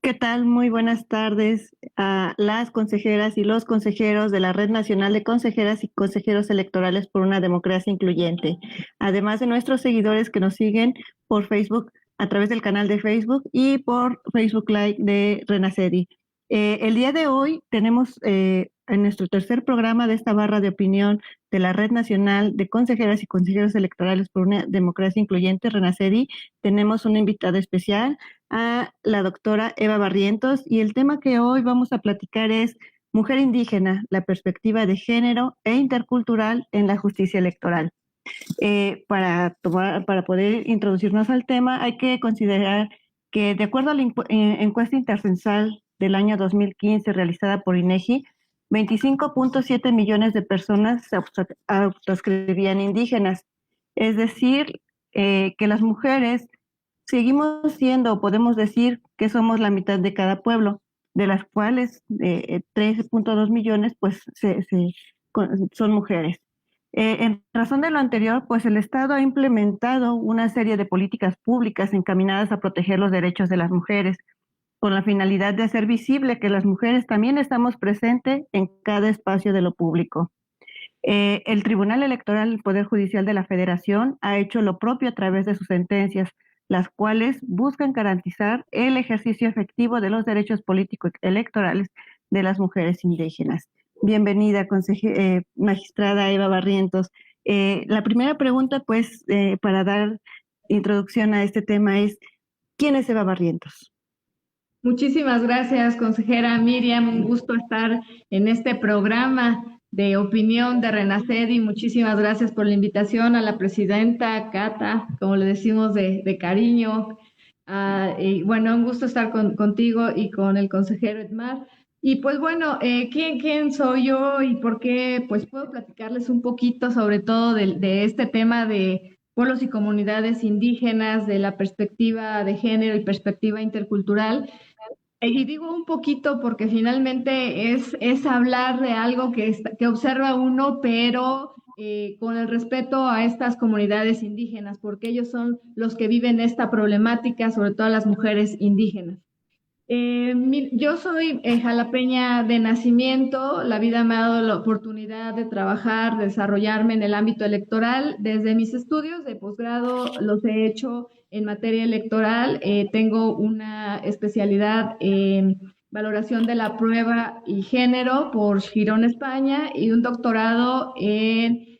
¿Qué tal? Muy buenas tardes a las consejeras y los consejeros de la Red Nacional de Consejeras y Consejeros Electorales por una Democracia Incluyente, además de nuestros seguidores que nos siguen por Facebook a través del canal de Facebook y por Facebook Live de Renacedi. El día de hoy tenemos en nuestro tercer programa de esta barra de opinión de la Red Nacional de Consejeras y Consejeros Electorales por una Democracia Incluyente, Renacedi, tenemos una invitada especial, a la doctora Eva Barrientos, y el tema que hoy vamos a platicar es Mujer indígena, la perspectiva de género e intercultural en la justicia electoral. Para poder introducirnos al tema, hay que considerar que de acuerdo a la encuesta intercensal del año 2015 realizada por INEGI, 25.7 millones de personas se autoescribían indígenas, es decir, que las mujeres seguimos siendo, o podemos decir que somos la mitad de cada pueblo, de las cuales 13.2 millones pues son mujeres. En razón de lo anterior, pues el Estado ha implementado una serie de políticas públicas encaminadas a proteger los derechos de las mujeres, con la finalidad de hacer visible que las mujeres también estamos presentes en cada espacio de lo público. El Tribunal Electoral del Poder Judicial de la Federación ha hecho lo propio a través de sus sentencias, las cuales buscan garantizar el ejercicio efectivo de los derechos políticos electorales de las mujeres indígenas. Bienvenida, magistrada Eva Barrientos. La primera pregunta, pues, para dar introducción a este tema es, ¿quién es Eva Barrientos? Muchísimas gracias, consejera Miriam. Un gusto estar en este programa de opinión de Renacer y muchísimas gracias por la invitación a la presidenta Cata, como le decimos de cariño. Y bueno, un gusto estar contigo y con el consejero Edmar. Y pues bueno, ¿quién soy yo y por qué? Pues puedo platicarles un poquito sobre todo de este tema de pueblos y comunidades indígenas, de la perspectiva de género y perspectiva intercultural. Y digo un poquito porque finalmente es hablar de algo que observa uno, pero con el respeto a estas comunidades indígenas, porque ellos son los que viven esta problemática, sobre todo las mujeres indígenas. Yo soy jalapeña de nacimiento, la vida me ha dado la oportunidad de trabajar, desarrollarme en el ámbito electoral. Desde mis estudios de posgrado los he hecho en materia electoral. Tengo una especialidad en valoración de la prueba y género por Girón, España, y un doctorado en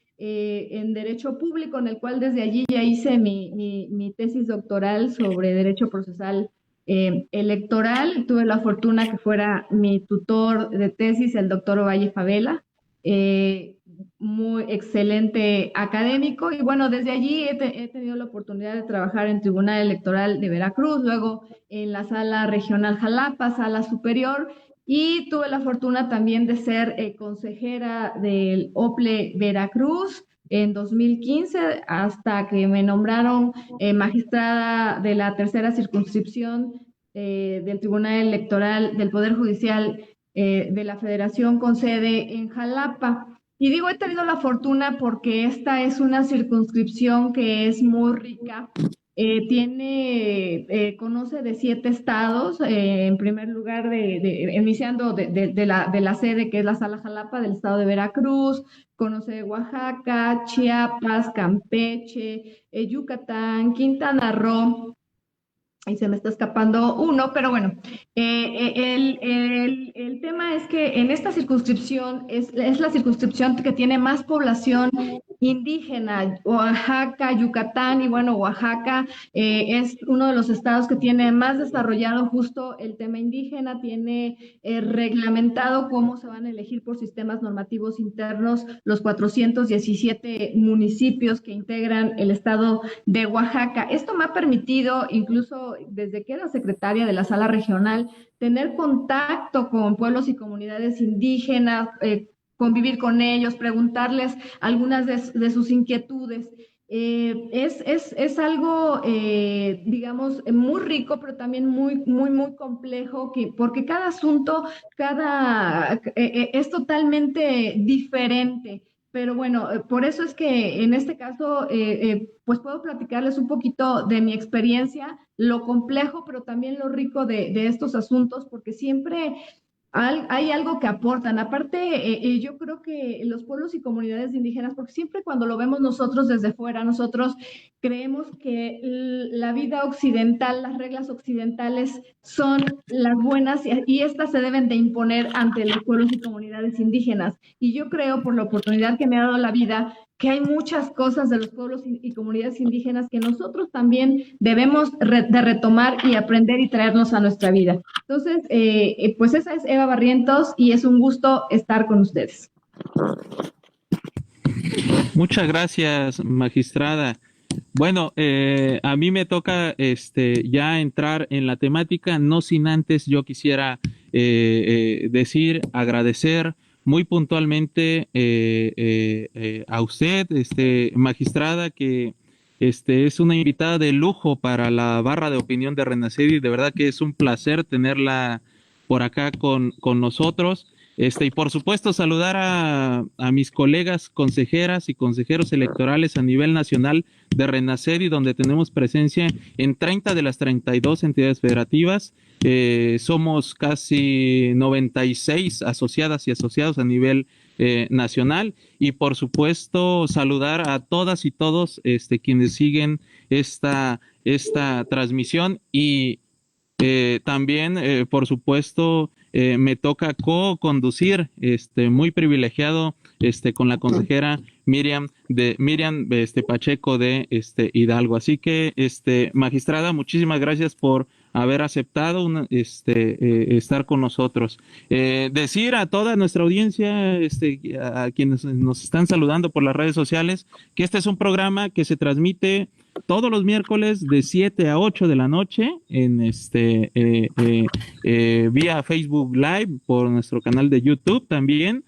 Derecho Público, en el cual desde allí ya hice mi tesis doctoral sobre Derecho Procesal electoral. Tuve la fortuna que fuera mi tutor de tesis, el doctor Ovalle Favela, eh, muy excelente académico. Y bueno, desde allí he tenido la oportunidad de trabajar en Tribunal Electoral de Veracruz, luego en la Sala Regional Jalapa, Sala Superior, y tuve la fortuna también de ser consejera del OPLE Veracruz en 2015 hasta que me nombraron magistrada de la tercera circunscripción del Tribunal Electoral del Poder Judicial de la Federación con sede en Jalapa. Y digo, he tenido la fortuna porque esta es una circunscripción que es muy rica. Conoce de 7 estados, en primer lugar, iniciando de la sede que es la Sala Jalapa del estado de Veracruz, conoce de Oaxaca, Chiapas, Campeche, Yucatán, Quintana Roo, y se me está escapando uno, pero bueno, el tema es que en esta circunscripción es la circunscripción que tiene más población indígena. Oaxaca, Yucatán, y bueno, Oaxaca es uno de los estados que tiene más desarrollado justo el tema indígena, tiene reglamentado cómo se van a elegir por sistemas normativos internos los 417 municipios que integran el estado de Oaxaca. Esto me ha permitido, incluso desde que era secretaria de la sala regional, tener contacto con pueblos y comunidades indígenas, convivir con ellos, preguntarles algunas de sus inquietudes. Es algo, digamos, muy rico, pero también muy complejo, porque cada asunto, es totalmente diferente. Pero bueno, por eso es que en este caso, pues puedo platicarles un poquito de mi experiencia lo complejo, pero también lo rico de estos asuntos, porque siempre hay algo que aportan. Aparte, yo creo que los pueblos y comunidades indígenas, porque siempre cuando lo vemos nosotros desde fuera, nosotros creemos que la vida occidental, las reglas occidentales son las buenas y estas se deben de imponer ante los pueblos y comunidades indígenas. Y yo creo, por la oportunidad que me ha dado la vida, que hay muchas cosas de los pueblos y comunidades indígenas que nosotros también debemos de retomar y aprender y traernos a nuestra vida. Entonces, pues esa es Eva Barrientos y es un gusto estar con ustedes. Muchas gracias, magistrada. Bueno, a mí me toca ya entrar en la temática, no sin antes yo quisiera decir, agradecer muy puntualmente a usted, magistrada, que es una invitada de lujo para la barra de opinión de Renacer y de verdad que es un placer tenerla por acá con nosotros. Y por supuesto saludar a mis colegas consejeras y consejeros electorales a nivel nacional de Renacedi, donde tenemos presencia en 30 de las 32 entidades federativas. Somos casi 96 asociadas y asociados a nivel nacional. Y por supuesto saludar a todas y todos quienes siguen esta transmisión y también, por supuesto, me toca co-conducir, muy privilegiado, con la consejera Miriam Pacheco de Hidalgo. Así que, magistrada, muchísimas gracias por haber aceptado estar con nosotros. Decir a toda nuestra audiencia, a quienes nos están saludando por las redes sociales, que este es un programa que se transmite todos los miércoles de 7 a 8 de la noche en vía Facebook Live, por nuestro canal de YouTube también.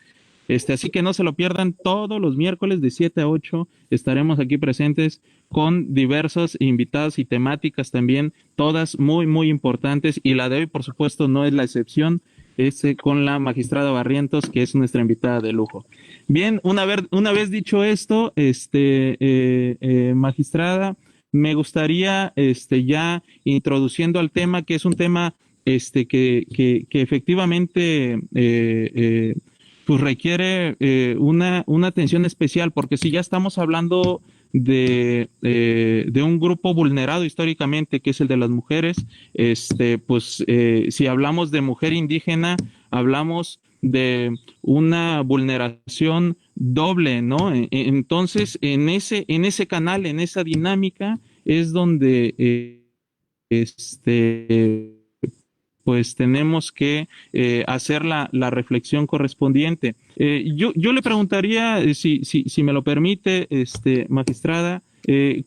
Así que no se lo pierdan, todos los miércoles de 7 a 8 estaremos aquí presentes con diversos invitados y temáticas también, todas muy, muy importantes, y la de hoy, por supuesto, no es la excepción, con la magistrada Barrientos, que es nuestra invitada de lujo. Bien, una vez dicho esto, magistrada, me gustaría, ya introduciendo al tema, que es un tema, que efectivamente, pues requiere una atención especial, porque si ya estamos hablando de un grupo vulnerado históricamente, que es el de las mujeres, pues si hablamos de mujer indígena, hablamos de una vulneración doble, ¿no? Entonces, en ese canal, en esa dinámica, es donde pues tenemos que hacer la reflexión correspondiente. Yo le preguntaría, si me lo permite, magistrada,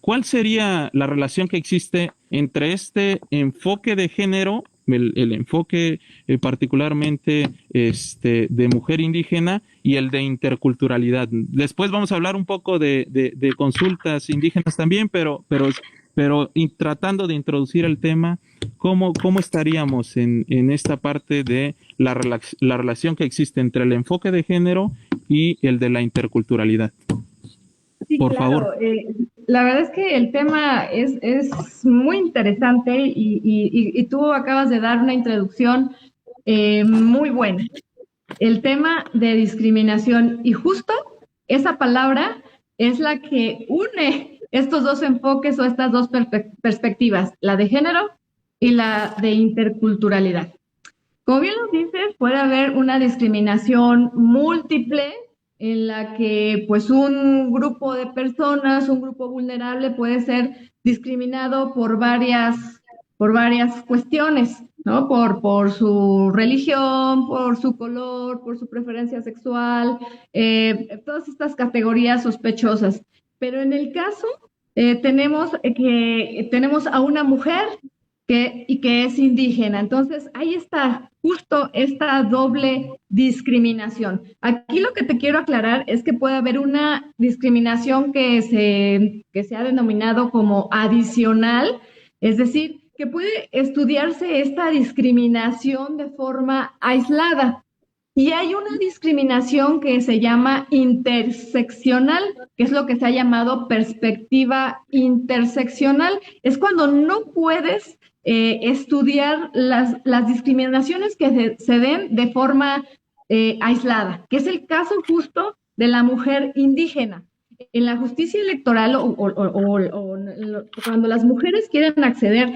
¿cuál sería la relación que existe entre este enfoque de género, el enfoque particularmente de mujer indígena, y el de interculturalidad? Después vamos a hablar un poco de consultas indígenas también, pero tratando de introducir el tema, ¿cómo estaríamos en esta parte de la relación que existe entre el enfoque de género y el de la interculturalidad? Sí, Por claro. favor. La verdad es que el tema es muy interesante y tú acabas de dar una introducción muy buena. El tema de discriminación, y justo esa palabra es la que une estos dos enfoques o estas dos perspectivas, la de género y la de interculturalidad. Como bien lo dices, puede haber una discriminación múltiple en la que pues un grupo de personas, un grupo vulnerable puede ser discriminado por varias cuestiones, ¿no? Por su religión, por su color, por su preferencia sexual, todas estas categorías sospechosas. Pero en el caso tenemos a una mujer que es indígena. Entonces, ahí está justo esta doble discriminación. Aquí lo que te quiero aclarar es que puede haber una discriminación que se ha denominado como adicional, es decir, que puede estudiarse esta discriminación de forma aislada. Y hay una discriminación que se llama interseccional, que es lo que se ha llamado perspectiva interseccional. Es cuando no puedes estudiar las discriminaciones que se den de forma aislada, que es el caso justo de la mujer indígena. En la justicia electoral cuando las mujeres quieren acceder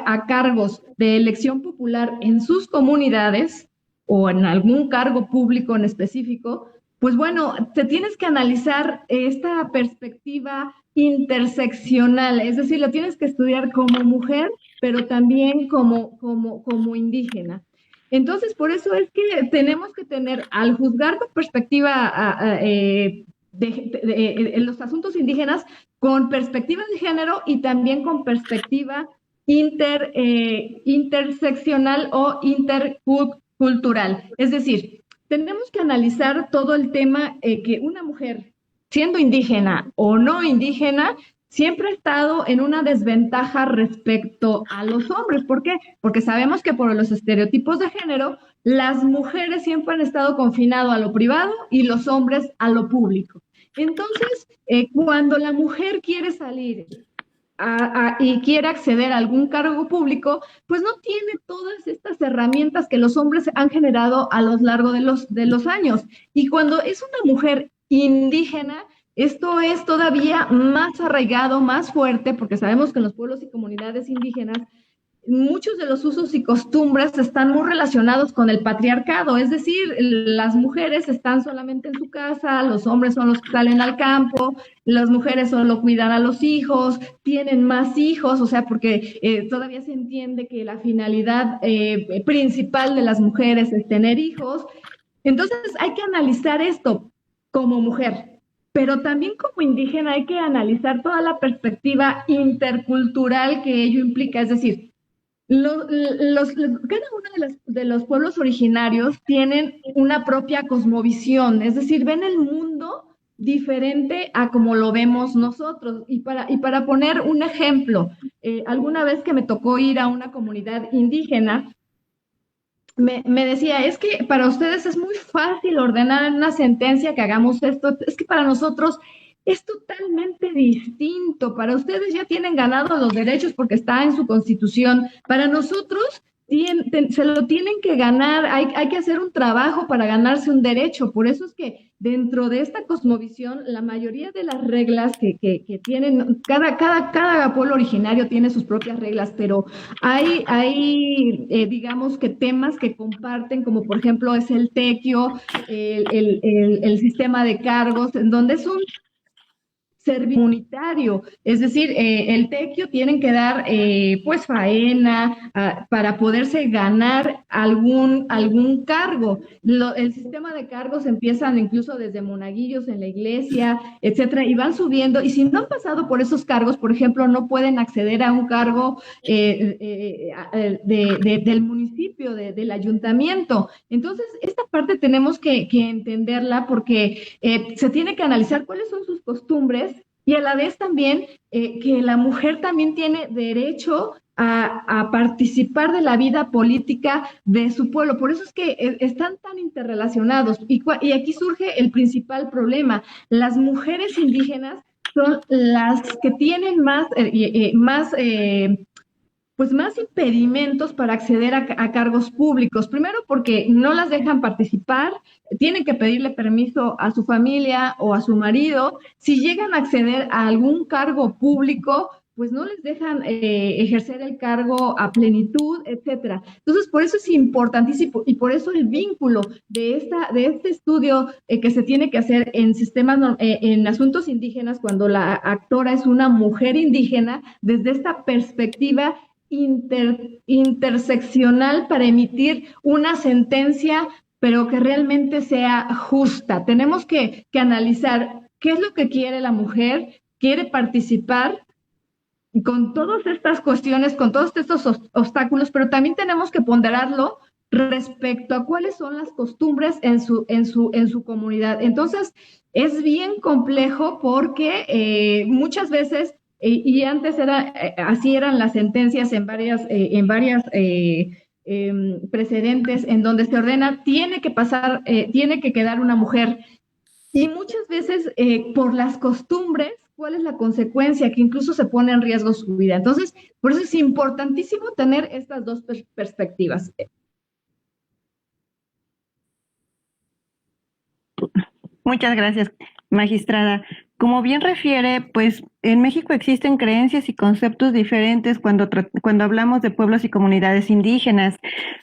a cargos de elección popular en sus comunidades o en algún cargo público en específico, pues bueno, te tienes que analizar esta perspectiva interseccional, es decir, la tienes que estudiar como mujer, pero también como indígena. Entonces, por eso es que tenemos que tener, al juzgar con perspectiva en los asuntos indígenas, con perspectiva de género y también con perspectiva interseccional o intercultural. Es decir, tenemos que analizar todo el tema que una mujer, siendo indígena o no indígena, siempre ha estado en una desventaja respecto a los hombres. ¿Por qué? Porque sabemos que por los estereotipos de género, las mujeres siempre han estado confinadas a lo privado y los hombres a lo público. Entonces, cuando la mujer quiere salir y quiere acceder a algún cargo público, pues no tiene todas estas herramientas que los hombres han generado a lo largo de los años. Y cuando es una mujer indígena, esto es todavía más arraigado, más fuerte, porque sabemos que en los pueblos y comunidades indígenas muchos de los usos y costumbres están muy relacionados con el patriarcado, es decir, las mujeres están solamente en su casa, los hombres son los que salen al campo, las mujeres solo cuidan a los hijos, tienen más hijos, o sea, porque todavía se entiende que la finalidad principal de las mujeres es tener hijos. Entonces hay que analizar esto como mujer, pero también como indígena hay que analizar toda la perspectiva intercultural que ello implica, es decir, cada uno de los pueblos originarios tienen una propia cosmovisión, es decir, ven el mundo diferente a como lo vemos nosotros. Y para poner un ejemplo, alguna vez que me tocó ir a una comunidad indígena, me decía, es que para ustedes es muy fácil ordenar en una sentencia que hagamos esto, es que para nosotros es totalmente distinto. Para ustedes ya tienen ganado los derechos porque está en su constitución. Para nosotros se lo tienen que ganar, hay que hacer un trabajo para ganarse un derecho. Por eso es que dentro de esta cosmovisión, la mayoría de las reglas que tienen, cada pueblo originario tiene sus propias reglas, pero hay digamos que temas que comparten, como por ejemplo es el tequio, el sistema de cargos, en donde es un servicio comunitario, es decir, el tequio tienen que dar pues faena para poderse ganar algún cargo. El sistema de cargos empiezan incluso desde monaguillos en la iglesia, etcétera, y van subiendo, y si no han pasado por esos cargos, por ejemplo, no pueden acceder a un cargo del municipio, del ayuntamiento. Entonces, esta parte tenemos que entenderla porque se tiene que analizar cuáles son sus costumbres y a la vez también que la mujer también tiene derecho a participar de la vida política de su pueblo. Por eso es que están tan interrelacionados. Y aquí surge el principal problema. Las mujeres indígenas son las que tienen pues más impedimentos para acceder a cargos públicos. Primero porque no las dejan participar, tienen que pedirle permiso a su familia o a su marido. Si llegan a acceder a algún cargo público, pues no les dejan ejercer el cargo a plenitud, etcétera. Entonces, por eso es importantísimo y por eso el vínculo de este estudio que se tiene que hacer en sistemas, en asuntos indígenas, cuando la actora es una mujer indígena, desde esta perspectiva interseccional para emitir una sentencia, pero que realmente sea justa. Tenemos que analizar qué es lo que quiere la mujer, quiere participar con todas estas cuestiones, con todos estos obstáculos, pero también tenemos que ponderarlo respecto a cuáles son las costumbres en su comunidad. Entonces, es bien complejo porque muchas veces y antes así eran las sentencias en varias precedentes en donde se ordena, tiene que quedar una mujer. Y muchas veces, por las costumbres, ¿cuál es la consecuencia? Que incluso se pone en riesgo su vida. Entonces, por eso es importantísimo tener estas dos perspectivas. Muchas gracias, magistrada. Como bien refiere, pues en México existen creencias y conceptos diferentes cuando hablamos de pueblos y comunidades indígenas.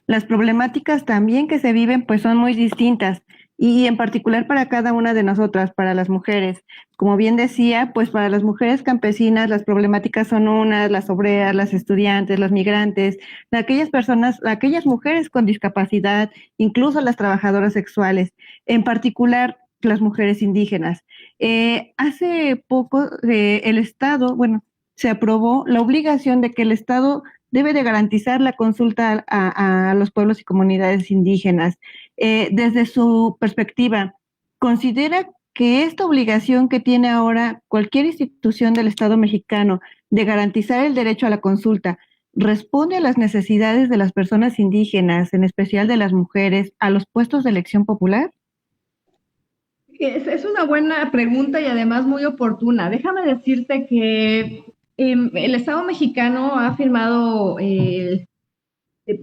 Las problemáticas también que se viven pues son muy distintas y en particular para cada una de nosotras, para las mujeres. Como bien decía, pues para las mujeres campesinas las problemáticas son unas, las obreras, las estudiantes, los migrantes, aquellas personas, aquellas mujeres con discapacidad, incluso las trabajadoras sexuales. En particular, las mujeres indígenas. Hace poco el Estado, bueno, se aprobó la obligación de que el Estado debe de garantizar la consulta a los pueblos y comunidades indígenas. Desde su perspectiva, ¿considera que esta obligación que tiene ahora cualquier institución del Estado mexicano de garantizar el derecho a la consulta responde a las necesidades de las personas indígenas, en especial de las mujeres, a los puestos de elección popular? Es una buena pregunta y además muy oportuna. Déjame decirte que el Estado mexicano ha firmado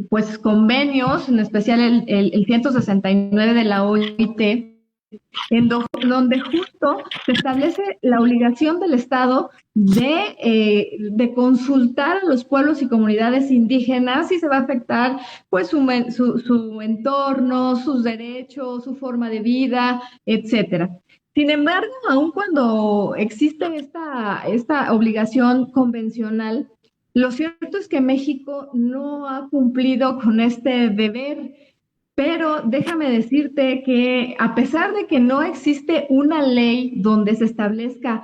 pues convenios, en especial el 169 de la OIT, donde justo se establece la obligación del Estado de consultar a los pueblos y comunidades indígenas si se va a afectar pues su entorno, sus derechos, su forma de vida, etcétera. Sin embargo, aun cuando existe esta obligación convencional, lo cierto es que México no ha cumplido con este deber. Pero déjame decirte que a pesar de que no existe una ley donde se establezca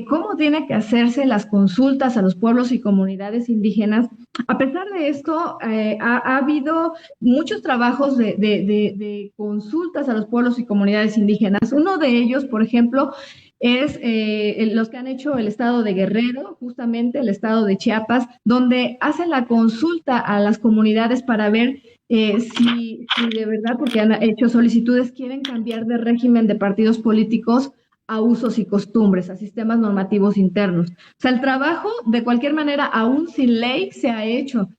cómo tienen que hacerse las consultas a los pueblos y comunidades indígenas, a pesar de esto, ha habido muchos trabajos de consultas a los pueblos y comunidades indígenas. Uno de ellos, por ejemplo, es los que han hecho el estado de Guerrero, justamente el estado de Chiapas, donde hacen la consulta a las comunidades para ver si de verdad, porque han hecho solicitudes, quieren cambiar de régimen de partidos políticos a usos y costumbres, a sistemas normativos internos. O sea, el trabajo, de cualquier manera, aún sin ley, se ha hecho.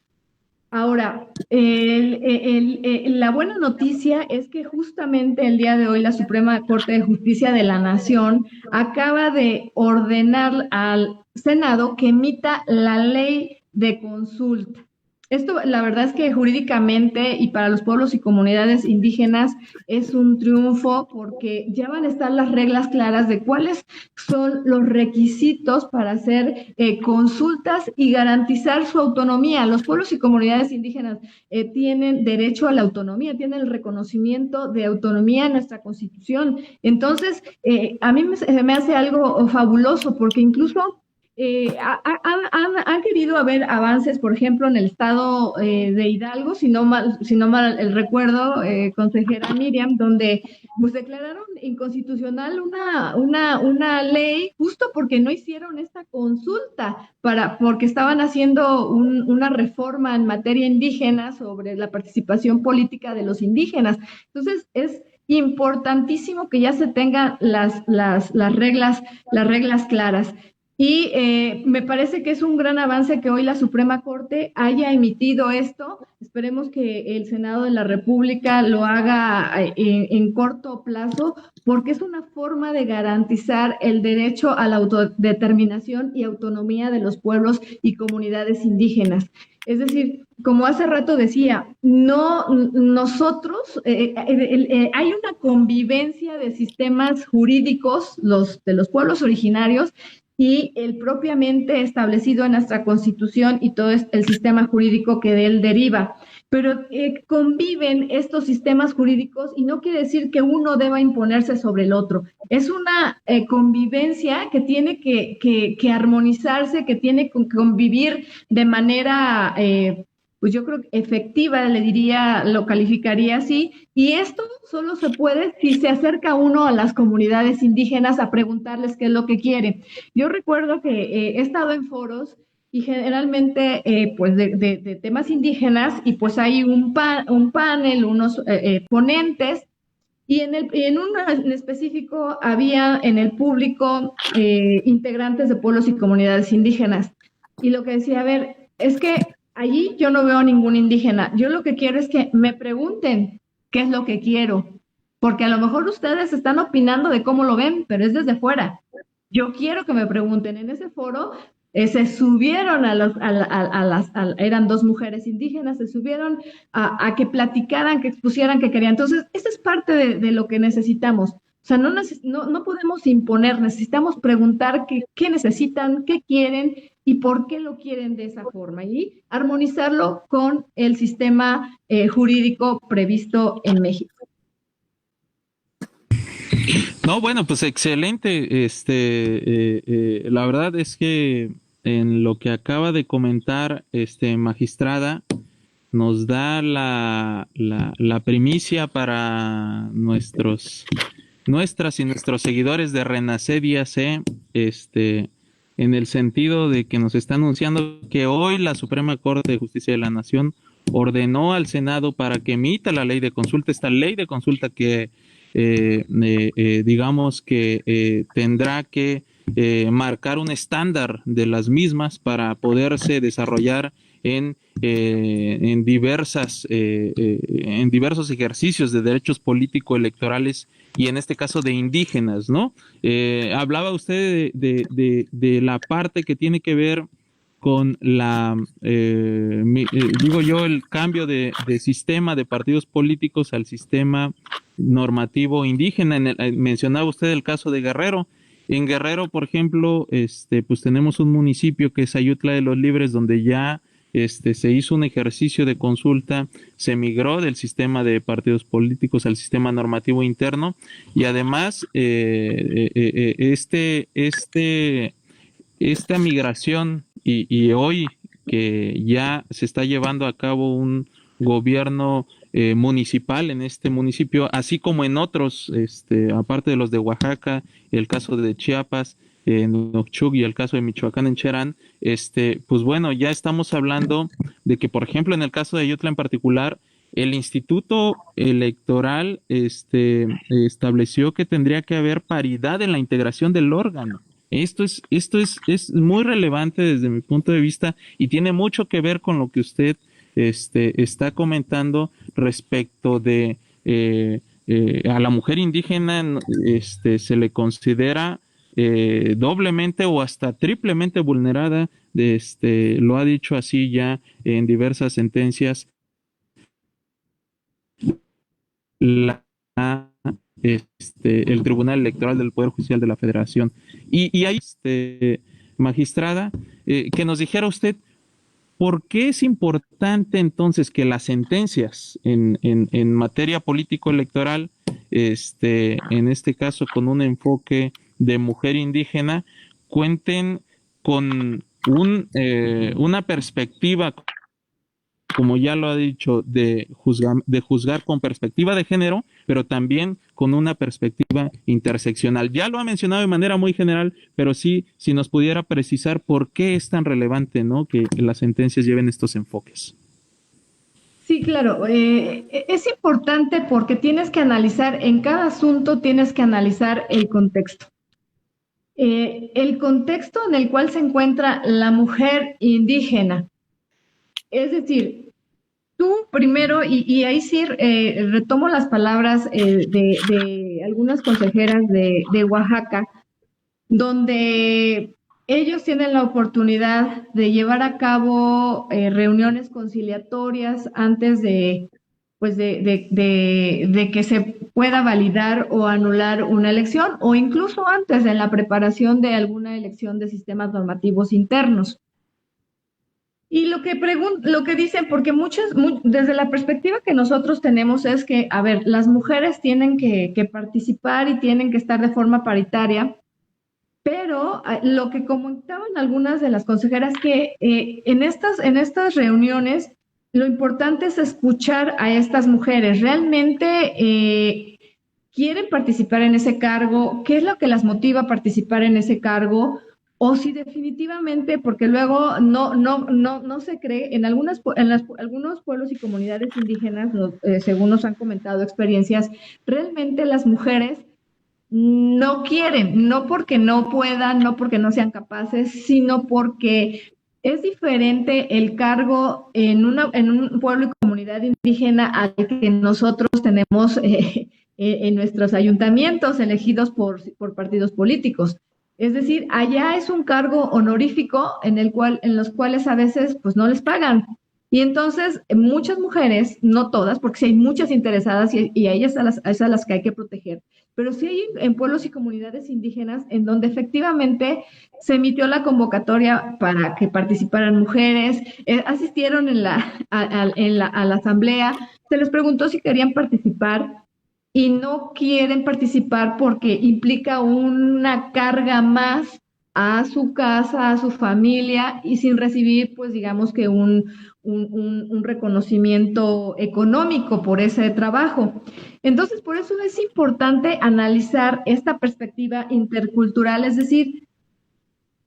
Ahora, la buena noticia es que justamente el día de hoy la Suprema Corte de Justicia de la Nación acaba de ordenar al Senado que emita la ley de consulta. Esto, la verdad es que jurídicamente y para los pueblos y comunidades indígenas es un triunfo porque ya van a estar las reglas claras de cuáles son los requisitos para hacer consultas y garantizar su autonomía. Los pueblos y comunidades indígenas tienen derecho a la autonomía, tienen el reconocimiento de autonomía en nuestra Constitución. Entonces, a mí me hace algo fabuloso porque incluso han querido haber avances, por ejemplo, en el estado de Hidalgo, si no mal el recuerdo, consejera Miriam, donde pues declararon inconstitucional una ley justo porque no hicieron esta consulta, porque estaban haciendo una reforma en materia indígena sobre la participación política de los indígenas. Entonces, es importantísimo que ya se tengan las reglas claras. Y me parece que es un gran avance que hoy la Suprema Corte haya emitido esto. Esperemos que el Senado de la República lo haga en corto plazo, porque es una forma de garantizar el derecho a la autodeterminación y autonomía de los pueblos y comunidades indígenas. Es decir, como hace rato decía, nosotros, hay una convivencia de sistemas jurídicos, de los pueblos originarios, y el propiamente establecido en nuestra Constitución y todo el sistema jurídico que de él deriva. Pero conviven estos sistemas jurídicos y no quiere decir que uno deba imponerse sobre el otro. Es una convivencia que tiene que armonizarse, que tiene que convivir de manera pues yo creo que efectiva, le diría, lo calificaría así, y esto solo se puede si se acerca uno a las comunidades indígenas a preguntarles qué es lo que quiere. Yo recuerdo que he estado en foros y generalmente pues de temas indígenas, y pues hay un panel, unos ponentes, y en uno en específico había en el público integrantes de pueblos y comunidades indígenas. Y lo que decía, a ver, es que allí yo no veo ningún indígena. Yo lo que quiero es que me pregunten qué es lo que quiero, porque a lo mejor ustedes están opinando de cómo lo ven, pero es desde fuera. Yo quiero que me pregunten. En ese foro se subieron eran dos mujeres indígenas, se subieron a que platicaran, que expusieran que querían. Entonces, esa es parte de lo que necesitamos. O sea, no podemos imponer, necesitamos preguntar qué necesitan, qué quieren y por qué lo quieren de esa forma, y armonizarlo con el sistema jurídico previsto en México. No, bueno, pues excelente. La verdad es que en lo que acaba de comentar, magistrada, nos da la primicia para nuestras y nuestros seguidores de Renaced IAC, en el sentido de que nos está anunciando que hoy la Suprema Corte de Justicia de la Nación ordenó al Senado para que emita la ley de consulta, esta ley de consulta que digamos que tendrá que marcar un estándar de las mismas para poderse desarrollar en diversos ejercicios de derechos político-electorales y en este caso de indígenas, ¿no? Hablaba usted de la parte que tiene que ver con el cambio de sistema de partidos políticos al sistema normativo indígena. Mencionaba usted el caso de Guerrero. En Guerrero, por ejemplo, pues tenemos un municipio que es Ayutla de los Libres, donde ya se hizo un ejercicio de consulta, se migró del sistema de partidos políticos al sistema normativo interno, y además esta migración y hoy que ya se está llevando a cabo un gobierno municipal en este municipio, así como en otros, aparte de los de Oaxaca, el caso de Chiapas, en Ochuc, y el caso de Michoacán en Cherán, pues bueno, ya estamos hablando de que, por ejemplo, en el caso de Ayutla en particular, el Instituto Electoral estableció que tendría que haber paridad en la integración del órgano. Esto es muy relevante desde mi punto de vista y tiene mucho que ver con lo que usted está comentando respecto de a la mujer indígena, se le considera doblemente o hasta triplemente vulnerada, lo ha dicho así ya en diversas sentencias el Tribunal Electoral del Poder Judicial de la Federación. Y ahí, magistrada, que nos dijera usted por qué es importante entonces que las sentencias en materia político-electoral, en este caso con un enfoque de mujer indígena, cuenten con una perspectiva, como ya lo ha dicho, de juzgar con perspectiva de género, pero también con una perspectiva interseccional. Ya lo ha mencionado de manera muy general, pero sí, si nos pudiera precisar por qué es tan relevante, ¿no?, que las sentencias lleven estos enfoques. Sí, claro. Es importante porque tienes que analizar, en cada asunto tienes que analizar el contexto. El contexto en el cual se encuentra la mujer indígena. Es decir, tú primero, y ahí sí retomo las palabras de algunas consejeras de Oaxaca, donde ellos tienen la oportunidad de llevar a cabo reuniones conciliatorias antes pues de que se pueda validar o anular una elección, o incluso antes en la preparación de alguna elección de sistemas normativos internos. Y lo que dicen, porque desde la perspectiva que nosotros tenemos es que, a ver, las mujeres tienen que participar y tienen que estar de forma paritaria, pero lo que comentaban algunas de las consejeras que en estas reuniones lo importante es escuchar a estas mujeres. ¿Realmente quieren participar en ese cargo? ¿Qué es lo que las motiva a participar en ese cargo? o si definitivamente, porque luego no se cree, en algunos pueblos y comunidades indígenas, según nos han comentado experiencias, realmente las mujeres no quieren, no porque no puedan, no porque no sean capaces, sino porque es diferente el cargo en un pueblo y comunidad indígena al que nosotros tenemos en nuestros ayuntamientos elegidos por partidos políticos. Es decir, allá es un cargo honorífico en los cuales a veces pues no les pagan. Y entonces muchas mujeres, no todas, porque sí hay muchas interesadas y a ellas es a las que hay que proteger, pero sí hay en pueblos y comunidades indígenas en donde efectivamente se emitió la convocatoria para que participaran mujeres, asistieron a la asamblea, se les preguntó si querían participar y no quieren participar porque implica una carga más a su casa, a su familia y sin recibir, pues digamos que un reconocimiento económico por ese trabajo. Entonces, por eso es importante analizar esta perspectiva intercultural, es decir,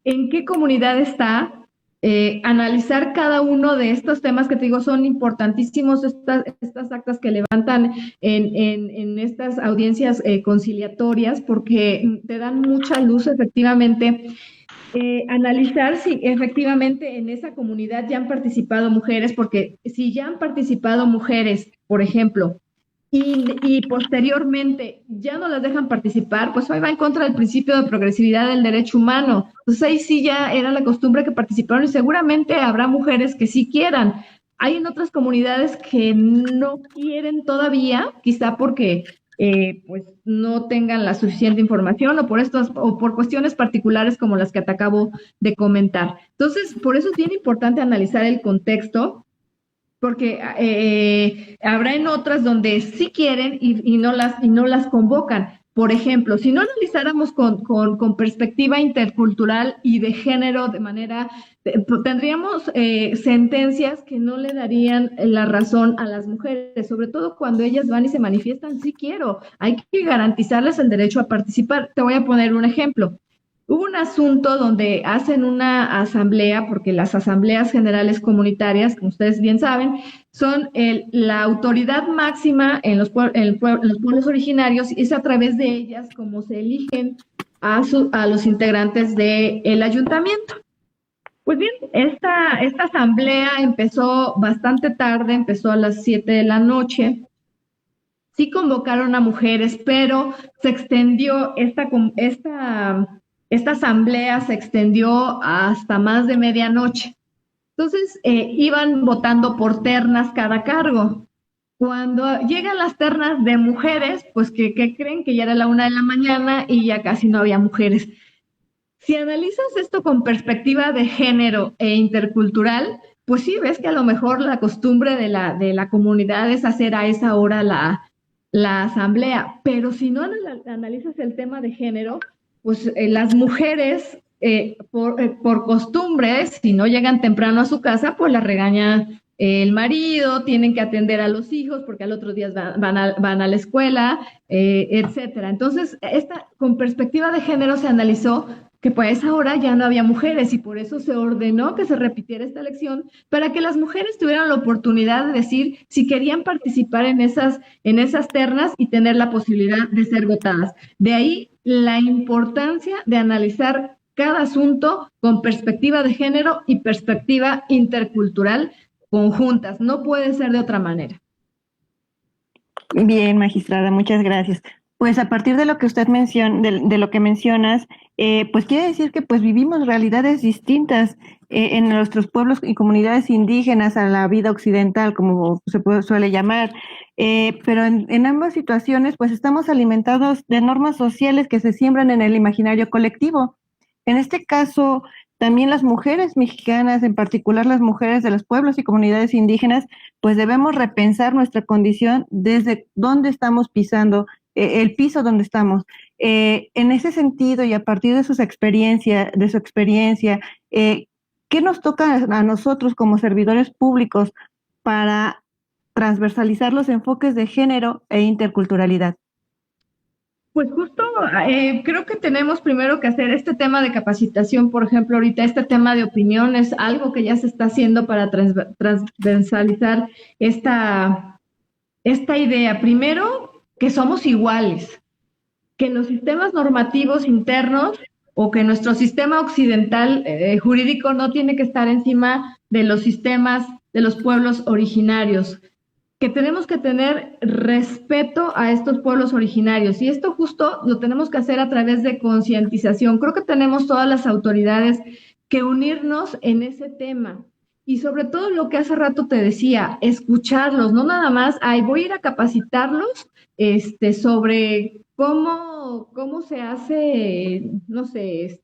en qué comunidad está, analizar cada uno de estos temas que te digo son importantísimos, estas actas que levantan en estas audiencias conciliatorias, porque te dan mucha luz efectivamente. Analizar si efectivamente en esa comunidad ya han participado mujeres, porque si ya han participado mujeres, por ejemplo, y posteriormente ya no las dejan participar, pues ahí va en contra del principio de progresividad del derecho humano. Entonces ahí sí ya era la costumbre que participaron y seguramente habrá mujeres que sí quieran. Hay en otras comunidades que no quieren todavía, quizá porque pues no tengan la suficiente información o por cuestiones particulares como las que te acabo de comentar. Entonces, por eso es bien importante analizar el contexto porque habrá en otras donde sí quieren y no las convocan. Por ejemplo, si no analizáramos con perspectiva intercultural y de género de manera, tendríamos sentencias que no le darían la razón a las mujeres, sobre todo cuando ellas van y se manifiestan, sí quiero, hay que garantizarles el derecho a participar. Te voy a poner un ejemplo. Hubo un asunto donde hacen una asamblea, porque las asambleas generales comunitarias, como ustedes bien saben, son la autoridad máxima en los pueblos originarios y es a través de ellas como se eligen a los integrantes del ayuntamiento. Pues bien, esta asamblea empezó bastante tarde, empezó a las 7 de la noche. Sí convocaron a mujeres, pero se extendió esta asamblea se extendió hasta más de medianoche. Entonces, iban votando por ternas cada cargo. Cuando llegan las ternas de mujeres, pues ¿qué creen? Que ya era la 1 de la mañana y ya casi no había mujeres. Si analizas esto con perspectiva de género e intercultural, pues sí ves que a lo mejor la costumbre de la comunidad es hacer a esa hora la asamblea, pero si no analizas el tema de género, pues las mujeres por costumbre, si no llegan temprano a su casa, pues las regaña el marido, tienen que atender a los hijos porque al otro día van a la escuela, etcétera. Entonces, con perspectiva de género se analizó que pues ahora ya no había mujeres y por eso se ordenó que se repitiera esta elección para que las mujeres tuvieran la oportunidad de decir si querían participar en esas ternas y tener la posibilidad de ser votadas. De ahí la importancia de analizar cada asunto con perspectiva de género y perspectiva intercultural conjuntas. No puede ser de otra manera. Bien, magistrada, muchas gracias. Pues a partir de lo que usted menciona, de lo que mencionas, pues quiere decir que pues vivimos realidades distintas en nuestros pueblos y comunidades indígenas a la vida occidental, como suele llamar. Pero en ambas situaciones pues estamos alimentados de normas sociales que se siembran en el imaginario colectivo. En este caso, también las mujeres mexicanas, en particular las mujeres de los pueblos y comunidades indígenas, pues debemos repensar nuestra condición desde dónde estamos pisando, el piso donde estamos. En ese sentido y a partir de su experiencia, ¿qué nos toca a nosotros como servidores públicos para transversalizar los enfoques de género e interculturalidad? Pues justo creo que tenemos primero que hacer este tema de capacitación, por ejemplo, ahorita este tema de opinión es algo que ya se está haciendo para transversalizar esta idea. Primero, que somos iguales, que los sistemas normativos internos o que nuestro sistema occidental jurídico no tiene que estar encima de los sistemas de los pueblos originarios, que tenemos que tener respeto a estos pueblos originarios y esto justo lo tenemos que hacer a través de concientización. Creo que tenemos todas las autoridades que unirnos en ese tema. Y sobre todo lo que hace rato te decía, escucharlos, no nada más, ay, voy a ir a capacitarlos sobre cómo se hace, no sé,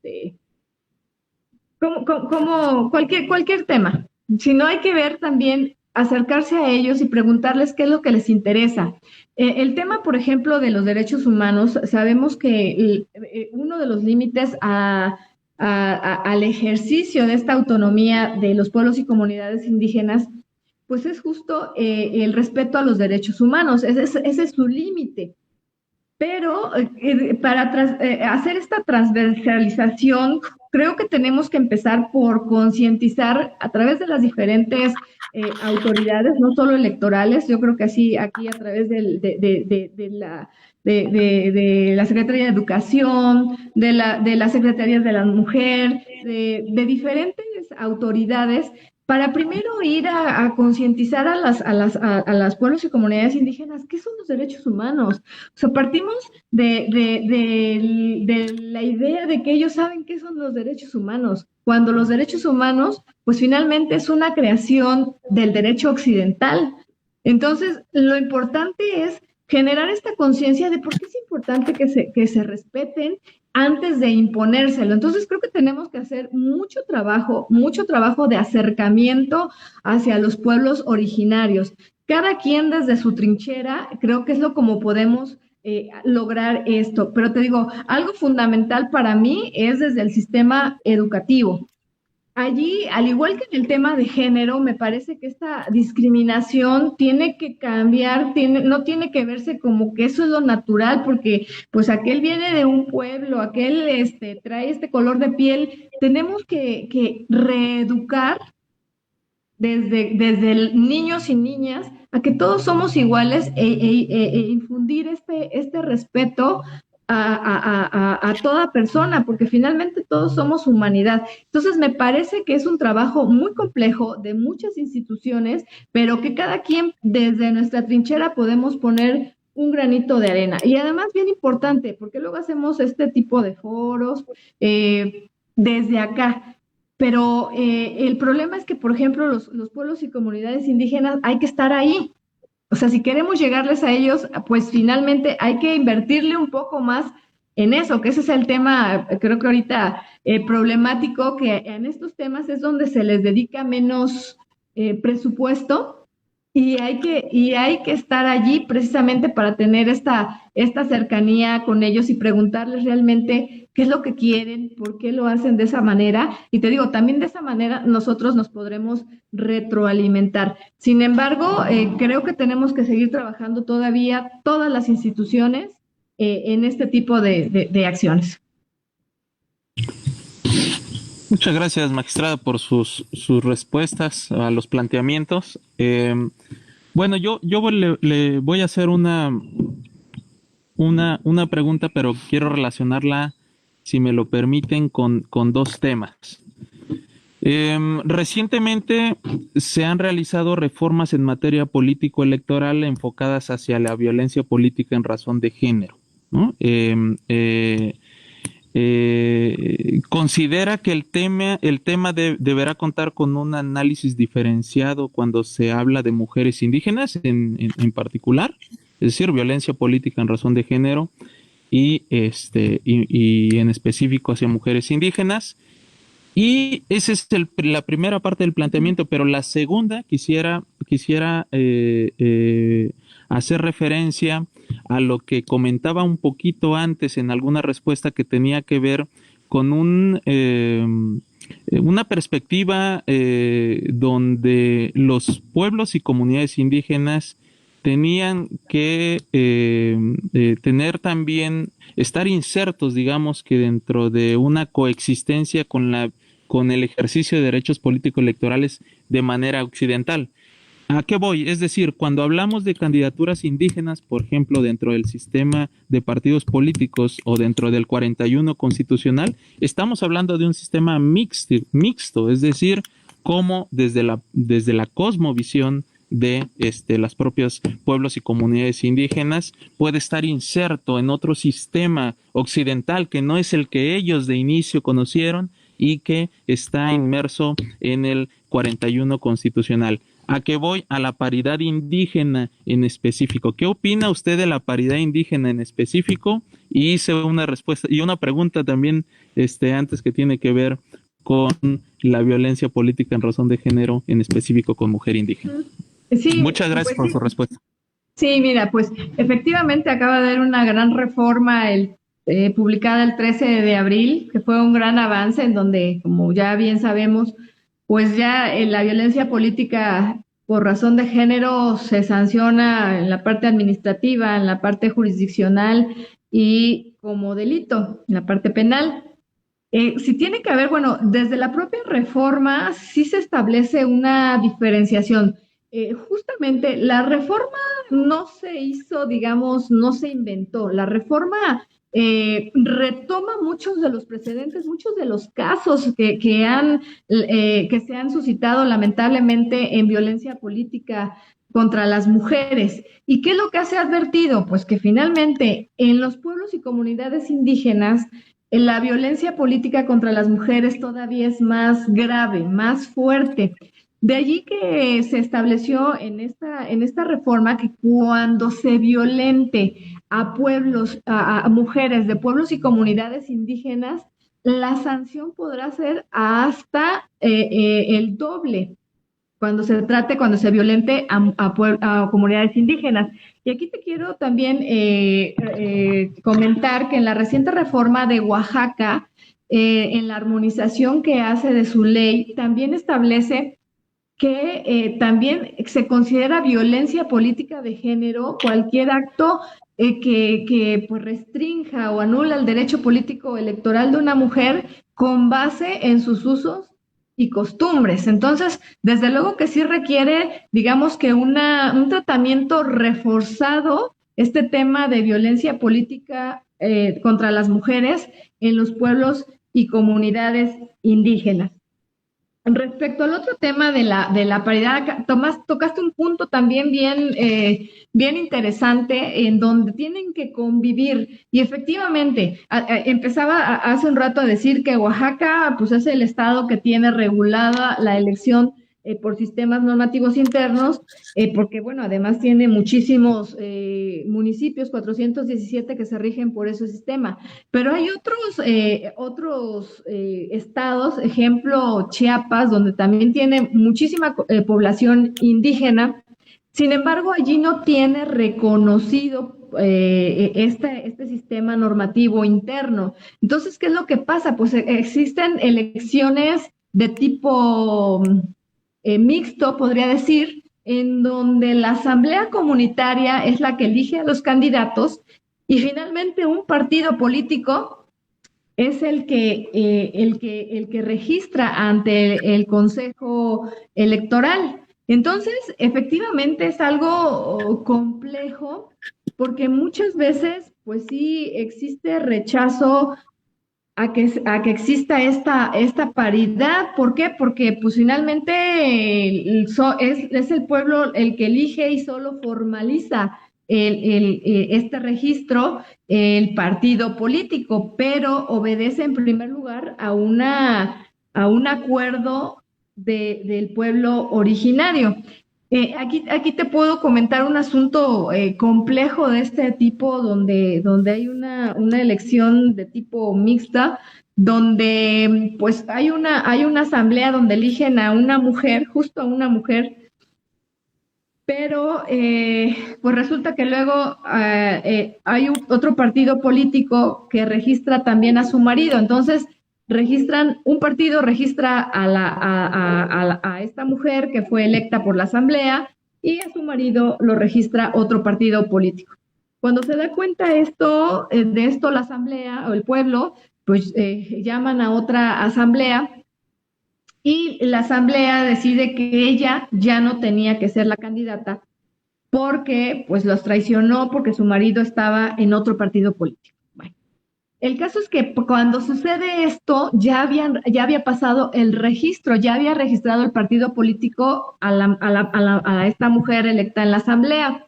cualquier tema, sino hay que ver también, acercarse a ellos y preguntarles qué es lo que les interesa. El tema, por ejemplo, de los derechos humanos, sabemos que uno de los límites al ejercicio de esta autonomía de los pueblos y comunidades indígenas, pues es justo el respeto a los derechos humanos, ese es su límite. Pero para hacer esta transversalización, creo que tenemos que empezar por concientizar a través de las diferentes autoridades, no solo electorales, yo creo que así aquí a través de la Secretaría de Educación, de las Secretarías de la Mujer, de diferentes autoridades, para primero ir a concientizar a las pueblos y comunidades indígenas qué son los derechos humanos. O sea, partimos de la idea de que ellos saben qué son los derechos humanos, cuando los derechos humanos, pues finalmente es una creación del derecho occidental. Entonces, lo importante es generar esta conciencia de por qué es importante que se respeten antes de imponérselo. Entonces creo que tenemos que hacer mucho trabajo de acercamiento hacia los pueblos originarios. Cada quien desde su trinchera, creo que es lo como podemos lograr esto. Pero te digo, algo fundamental para mí es desde el sistema educativo. Allí, al igual que en el tema de género, me parece que esta discriminación tiene que cambiar, no tiene que verse como que eso es lo natural, porque pues aquel viene de un pueblo, aquel trae este color de piel. Tenemos que reeducar desde niños y niñas a que todos somos iguales e infundir este respeto a toda persona, porque finalmente todos somos humanidad. Entonces, me parece que es un trabajo muy complejo de muchas instituciones, pero que cada quien desde nuestra trinchera podemos poner un granito de arena. Y además, bien importante, porque luego hacemos este tipo de foros desde acá. Pero el problema es que, por ejemplo, los pueblos y comunidades indígenas hay que estar ahí. O sea, si queremos llegarles a ellos, pues finalmente hay que invertirle un poco más en eso, que ese es el tema, creo que ahorita problemático, que en estos temas es donde se les dedica menos presupuesto y hay que estar allí precisamente para tener esta cercanía con ellos y preguntarles realmente qué es lo que quieren, por qué lo hacen de esa manera. Y te digo, también de esa manera nosotros nos podremos retroalimentar. Sin embargo, creo que tenemos que seguir trabajando todavía todas las instituciones en este tipo de acciones. Muchas gracias, magistrada, por sus respuestas a los planteamientos. Bueno, yo le voy a hacer una pregunta, pero quiero relacionarla, si me lo permiten, con dos temas. Recientemente se han realizado reformas en materia político-electoral enfocadas hacia la violencia política en razón de género, ¿no? Considera que el tema deberá contar con un análisis diferenciado cuando se habla de mujeres indígenas en particular, es decir, violencia política en razón de género y en específico hacia mujeres indígenas. Y esa es la primera parte del planteamiento, pero la segunda quisiera hacer referencia a lo que comentaba un poquito antes en alguna respuesta que tenía que ver con una perspectiva donde los pueblos y comunidades indígenas tenían que tener también, estar insertos, digamos que dentro de una coexistencia con el ejercicio de derechos políticos electorales de manera occidental. ¿A qué voy? Es decir, cuando hablamos de candidaturas indígenas, por ejemplo, dentro del sistema de partidos políticos o dentro del 41 constitucional, estamos hablando de un sistema mixto, es decir, como desde la cosmovisión de las propios pueblos y comunidades indígenas puede estar inserto en otro sistema occidental que no es el que ellos de inicio conocieron y que está inmerso en el 41 constitucional. ¿A qué voy? A la paridad indígena en específico. ¿Qué opina usted de la paridad indígena en específico? Y hice una respuesta y una pregunta también antes que tiene que ver con la violencia política en razón de género, en específico con mujer indígena. Sí, Muchas gracias por su respuesta. Sí, mira, pues efectivamente acaba de haber una gran reforma publicada el 13 de abril, que fue un gran avance en donde, como ya bien sabemos, pues ya la violencia política por razón de género se sanciona en la parte administrativa, en la parte jurisdiccional y como delito, en la parte penal. Si tiene que haber, bueno, desde la propia reforma sí se establece una diferenciación. Justamente la reforma no se hizo, digamos, no se inventó. La reforma retoma muchos de los precedentes, muchos de los casos que se han suscitado lamentablemente en violencia política contra las mujeres. ¿Y qué es lo que se ha advertido? Pues que finalmente en los pueblos y comunidades indígenas la violencia política contra las mujeres todavía es más grave, más fuerte. De allí que se estableció en esta reforma que cuando se violente a pueblos, a mujeres de pueblos y comunidades indígenas, la sanción podrá ser hasta el doble cuando se violente a comunidades indígenas. Y aquí te quiero también comentar que en la reciente reforma de Oaxaca, en la armonización que hace de su ley, también establece que también se considera violencia política de género cualquier acto que pues restrinja o anula el derecho político electoral de una mujer con base en sus usos y costumbres. Entonces, desde luego que sí requiere, digamos que un tratamiento reforzado este tema de violencia política contra las mujeres en los pueblos y comunidades indígenas. Respecto al otro tema de la paridad, tocaste un punto también bien interesante en donde tienen que convivir. Y efectivamente, empezaba hace un rato a decir que Oaxaca pues es el estado que tiene regulada la elección por sistemas normativos internos, porque bueno, además tiene muchísimos municipios, 417 que se rigen por ese sistema. Pero hay otros estados, ejemplo Chiapas, donde también tiene muchísima población indígena. Sin embargo, allí no tiene reconocido este sistema normativo interno. Entonces, ¿qué es lo que pasa? Pues existen elecciones de tipo mixto, podría decir, en donde la asamblea comunitaria es la que elige a los candidatos y finalmente un partido político es el que registra ante el Consejo Electoral. Entonces, efectivamente es algo complejo porque muchas veces, pues sí, existe rechazo a que exista esta paridad. ¿Por qué? Porque pues finalmente es el pueblo el que elige y solo formaliza este registro el partido político, pero obedece en primer lugar a un acuerdo del pueblo originario. Aquí te puedo comentar un asunto complejo de este tipo, donde hay una elección de tipo mixta, donde pues hay una asamblea donde eligen a una mujer, justo a una mujer, pero pues resulta que luego hay otro partido político que registra también a su marido. Entonces un partido registra a esta mujer que fue electa por la asamblea y a su marido lo registra otro partido político. Cuando se da cuenta de esto, la asamblea o el pueblo, pues llaman a otra asamblea y la asamblea decide que ella ya no tenía que ser la candidata porque pues los traicionó porque su marido estaba en otro partido político. Bueno, el caso es que cuando sucede esto ya había pasado el registro, ya había registrado el partido político a esta mujer electa en la asamblea.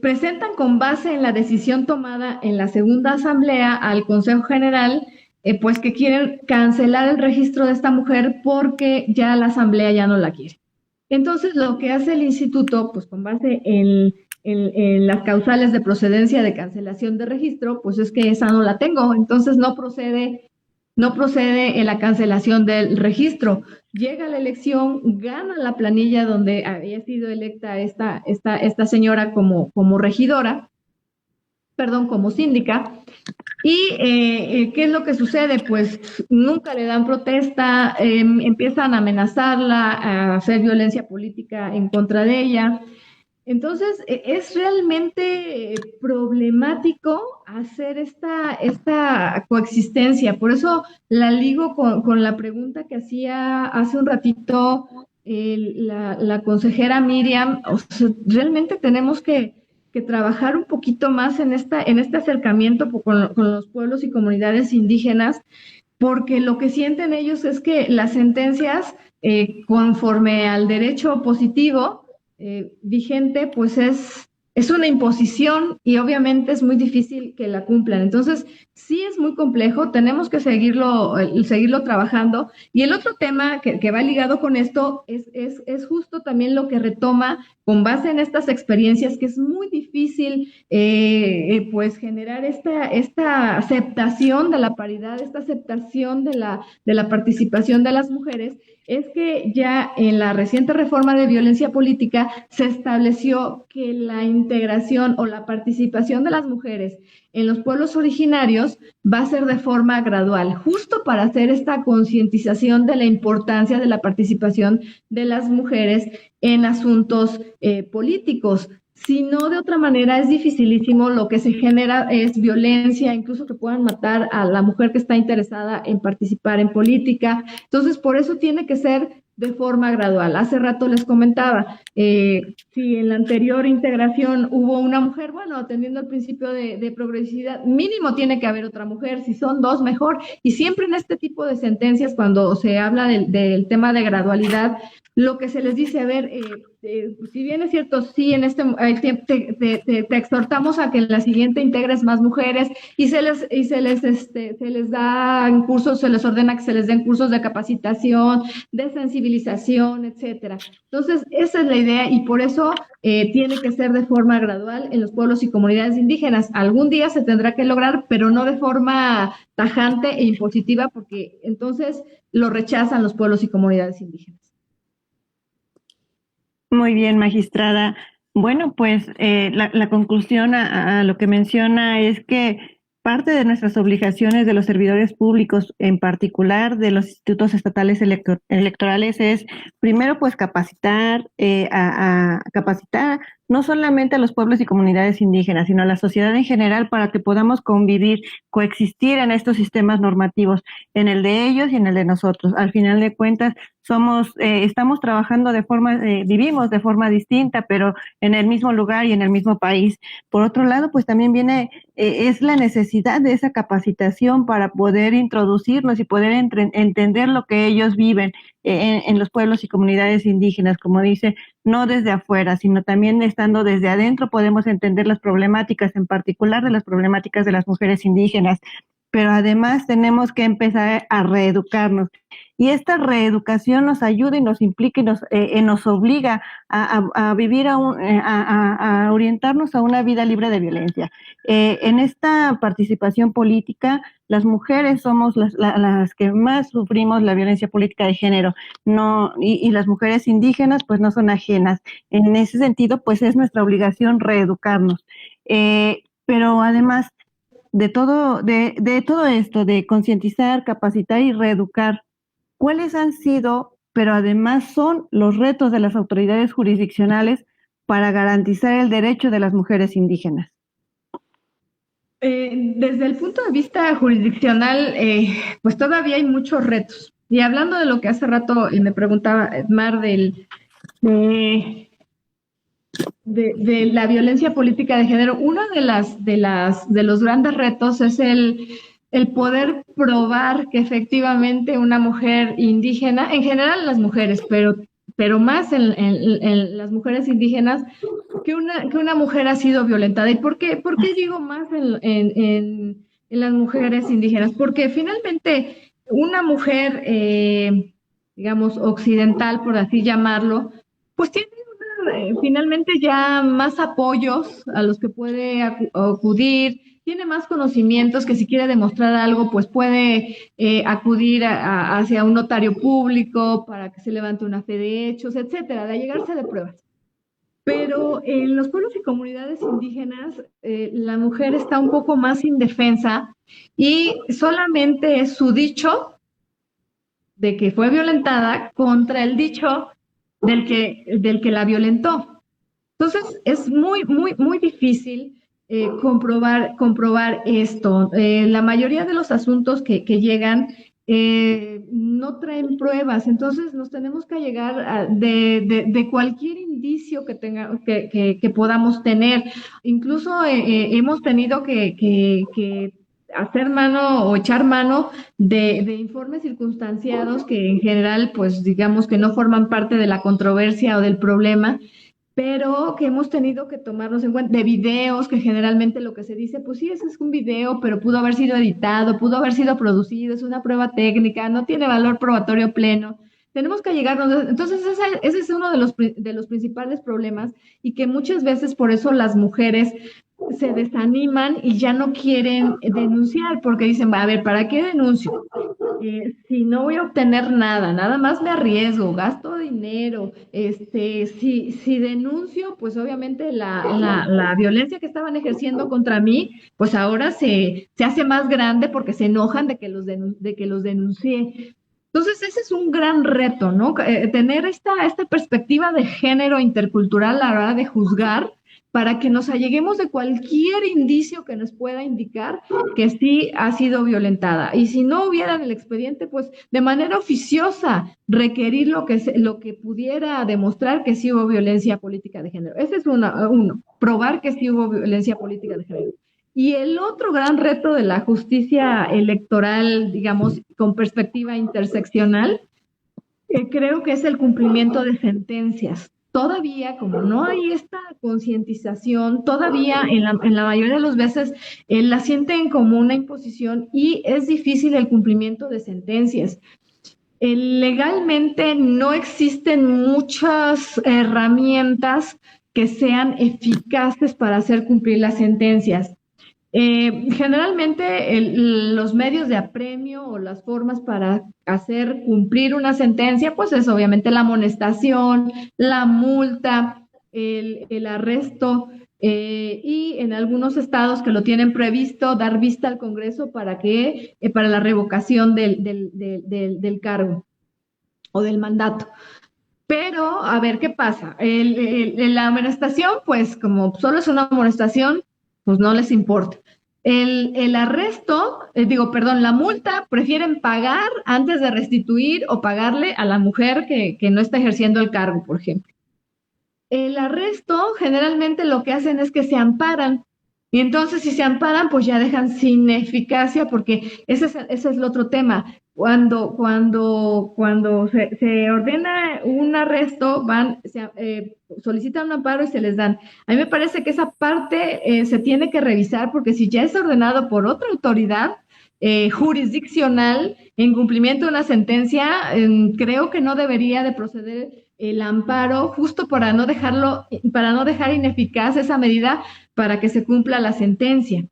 Presentan con base en la decisión tomada en la segunda asamblea al Consejo General, pues que quieren cancelar el registro de esta mujer porque ya la asamblea ya no la quiere. Entonces, lo que hace el instituto, pues con base en las causales de procedencia de cancelación de registro, pues es que esa no la tengo, entonces no procede en la cancelación del registro. Llega la elección, gana la planilla donde había sido electa esta señora como regidora, perdón, como síndica. ¿Y qué es lo que sucede? Pues nunca le dan protesta, empiezan a amenazarla, a hacer violencia política en contra de ella. Entonces, es realmente problemático hacer esta coexistencia. Por eso la ligo con la pregunta que hacía hace un ratito la consejera Miriam. O sea, realmente tenemos que trabajar un poquito más en este acercamiento con los pueblos y comunidades indígenas, porque lo que sienten ellos es que las sentencias, conforme al derecho positivo vigente, pues es una imposición y obviamente es muy difícil que la cumplan. Entonces, sí es muy complejo, tenemos que seguirlo trabajando. Y el otro tema que va ligado con esto es justo también lo que retoma con base en estas experiencias, que es muy difícil pues generar esta aceptación de la paridad, esta aceptación de la participación de las mujeres. Es que ya en la reciente reforma de violencia política se estableció que la integración o la participación de las mujeres en los pueblos originarios va a ser de forma gradual, justo para hacer esta concientización de la importancia de la participación de las mujeres en asuntos políticos. Si no, de otra manera es dificilísimo, lo que se genera es violencia, incluso que puedan matar a la mujer que está interesada en participar en política. Entonces, por eso tiene que ser de forma gradual. Hace rato les comentaba, si en la anterior integración hubo una mujer, bueno, atendiendo al principio de progresividad, mínimo tiene que haber otra mujer, si son dos, mejor. Y siempre en este tipo de sentencias, cuando se habla del tema de gradualidad, lo que se les dice, a ver, si bien es cierto, sí, en te exhortamos a que en la siguiente integres más mujeres y se les da cursos, se les ordena que se les den cursos de capacitación, de sensibilización, etcétera. Entonces, esa es la idea y por eso tiene que ser de forma gradual en los pueblos y comunidades indígenas. Algún día se tendrá que lograr, pero no de forma tajante e impositiva, porque entonces lo rechazan los pueblos y comunidades indígenas. Muy bien, magistrada. Bueno, pues la conclusión a lo que menciona es que parte de nuestras obligaciones de los servidores públicos, en particular de los institutos estatales electorales, es primero pues capacitar, capacitar no solamente a los pueblos y comunidades indígenas, sino a la sociedad en general para que podamos convivir, coexistir en estos sistemas normativos, en el de ellos y en el de nosotros. Al final de cuentas, estamos trabajando vivimos de forma distinta, pero en el mismo lugar y en el mismo país. Por otro lado, pues también es la necesidad de esa capacitación para poder introducirnos y poder entender lo que ellos viven en los pueblos y comunidades indígenas, como dice, no desde afuera, sino también estando desde adentro podemos entender las problemáticas, en particular de las problemáticas de las mujeres indígenas, pero además tenemos que empezar a reeducarnos. Y esta reeducación nos ayuda y nos implica y nos obliga a vivir, a orientarnos a una vida libre de violencia. En esta participación política, las mujeres somos las que más sufrimos la violencia política de género, y las mujeres indígenas pues no son ajenas. En ese sentido, pues es nuestra obligación reeducarnos. Pero además de todo esto, de concientizar, capacitar y reeducar, ¿cuáles han sido pero además son los retos de las autoridades jurisdiccionales para garantizar el derecho de las mujeres indígenas? Desde el punto de vista jurisdiccional, pues todavía hay muchos retos. Y hablando de lo que hace rato me preguntaba Mar de, de la violencia política de género, uno de los grandes retos es el poder probar que efectivamente una mujer indígena, en general las mujeres, pero más en las mujeres indígenas, que una mujer ha sido violentada. ¿Y por qué digo más en las mujeres indígenas? Porque finalmente una mujer, digamos, occidental, por así llamarlo, pues tiene finalmente ya más apoyos a los que puede acudir, tiene más conocimientos que si quiere demostrar algo, pues puede acudir hacia un notario público para que se levante una fe de hechos, etcétera, de allegarse de pruebas. Pero en los pueblos y comunidades indígenas, la mujer está un poco más indefensa y solamente es su dicho de que fue violentada contra el dicho del que la violentó. Entonces, es muy difícil comprobar esto. La mayoría de los asuntos que llegan no traen pruebas, entonces nos tenemos que llegar de cualquier indicio que podamos tener. Incluso hemos tenido que hacer mano o echar mano de informes circunstanciados que en general, pues digamos que no forman parte de la controversia o del problema, pero que hemos tenido que tomarnos en cuenta, de videos, que generalmente lo que se dice, pues sí, ese es un video, pero pudo haber sido editado, pudo haber sido producido, es una prueba técnica, no tiene valor probatorio pleno. Tenemos que llegarnos, entonces ese es uno de los principales problemas y que muchas veces por eso las mujeres se desaniman y ya no quieren denunciar porque dicen, a ver, ¿para qué denuncio? Si no voy a obtener nada, nada más me arriesgo, gasto dinero, si denuncio, pues obviamente la violencia que estaban ejerciendo contra mí, pues ahora se hace más grande porque se enojan de que los denuncié. Entonces, ese es un gran reto, ¿no? Tener esta perspectiva de género intercultural a la hora de juzgar para que nos alleguemos de cualquier indicio que nos pueda indicar que sí ha sido violentada. Y si no hubiera en el expediente, pues de manera oficiosa requerir lo que pudiera demostrar que sí hubo violencia política de género. Ese es uno, probar que sí hubo violencia política de género. Y el otro gran reto de la justicia electoral, digamos, con perspectiva interseccional, creo que es el cumplimiento de sentencias. Todavía, como no hay esta concientización, todavía en la mayoría de las veces la sienten como una imposición y es difícil el cumplimiento de sentencias. Legalmente no existen muchas herramientas que sean eficaces para hacer cumplir las sentencias. Generalmente los medios de apremio o las formas para hacer cumplir una sentencia, pues es obviamente la amonestación, la multa, el arresto y en algunos estados que lo tienen previsto, dar vista al Congreso para la revocación del cargo o del mandato. Pero, a ver, ¿qué pasa? La amonestación, pues como solo es una amonestación, pues no les importa. El arresto, la multa, prefieren pagar antes de restituir o pagarle a la mujer que no está ejerciendo el cargo, por ejemplo. El arresto, generalmente lo que hacen es que se amparan. Y entonces, si se amparan, pues ya dejan sin eficacia, porque ese es el otro tema. Cuando se ordena un arresto, solicitan un amparo y se les dan. A mí me parece que esa parte se tiene que revisar, porque si ya es ordenado por otra autoridad jurisdiccional en cumplimiento de una sentencia, creo que no debería de proceder el amparo, justo para no dejar ineficaz esa medida para que se cumpla la sentencia.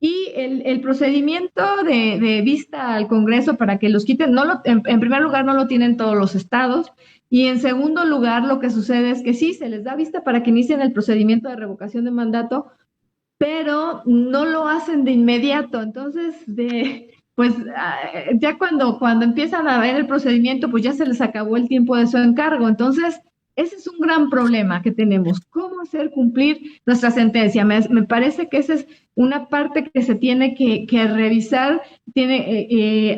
Y el procedimiento de vista al Congreso para que los quiten, en primer lugar no lo tienen todos los estados, y en segundo lugar lo que sucede es que sí, se les da vista para que inicien el procedimiento de revocación de mandato, pero no lo hacen de inmediato. Entonces, pues ya cuando empiezan a ver el procedimiento, pues ya se les acabó el tiempo de su encargo. Entonces, ese es un gran problema que tenemos. ¿Cómo hacer cumplir nuestra sentencia? Me parece que esa es una parte que se tiene que revisar,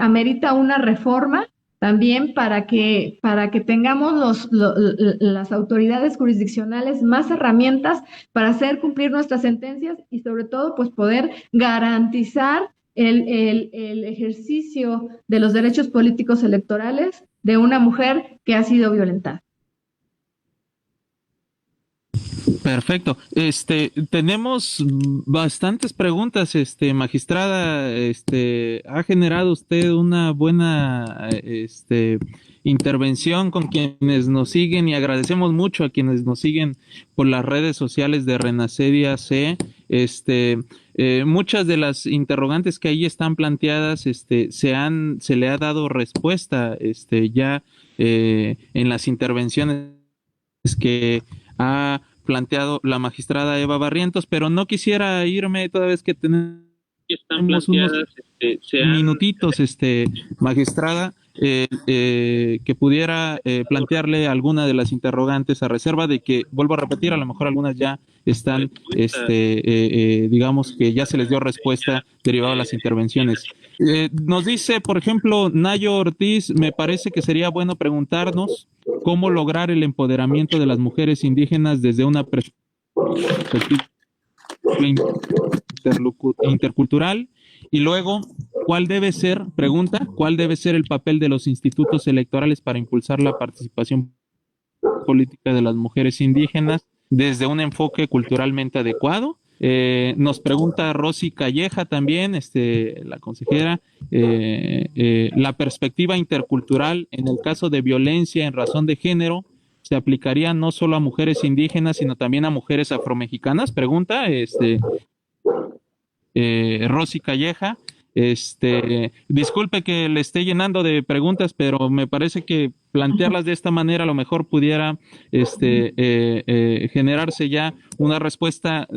amerita una reforma también para que tengamos las autoridades jurisdiccionales más herramientas para hacer cumplir nuestras sentencias y sobre todo pues poder garantizar el ejercicio de los derechos políticos electorales de una mujer que ha sido violentada. Perfecto. Tenemos bastantes preguntas, magistrada. Ha generado usted una buena, intervención con quienes nos siguen y agradecemos mucho a quienes nos siguen por las redes sociales de Renacedia C. Muchas de las interrogantes que ahí están planteadas, se le ha dado respuesta, ya en las intervenciones que ha planteado la magistrada Eva Barrientos, pero no quisiera irme toda vez que tenemos unos minutitos, magistrada, que pudiera plantearle alguna de las interrogantes a reserva de que, vuelvo a repetir, a lo mejor algunas ya están, digamos que ya se les dio respuesta derivada de las intervenciones. Nos dice, por ejemplo, Nayo Ortiz, me parece que sería bueno preguntarnos cómo lograr el empoderamiento de las mujeres indígenas desde una perspectiva intercultural, y luego, ¿cuál debe ser el papel de los institutos electorales para impulsar la participación política de las mujeres indígenas desde un enfoque culturalmente adecuado? Nos pregunta Rosy Calleja también, la consejera, la perspectiva intercultural en el caso de violencia en razón de género se aplicaría no solo a mujeres indígenas, sino también a mujeres afromexicanas, pregunta Rosy Calleja. Disculpe que le esté llenando de preguntas, pero me parece que plantearlas de esta manera a lo mejor pudiera generarse ya una respuesta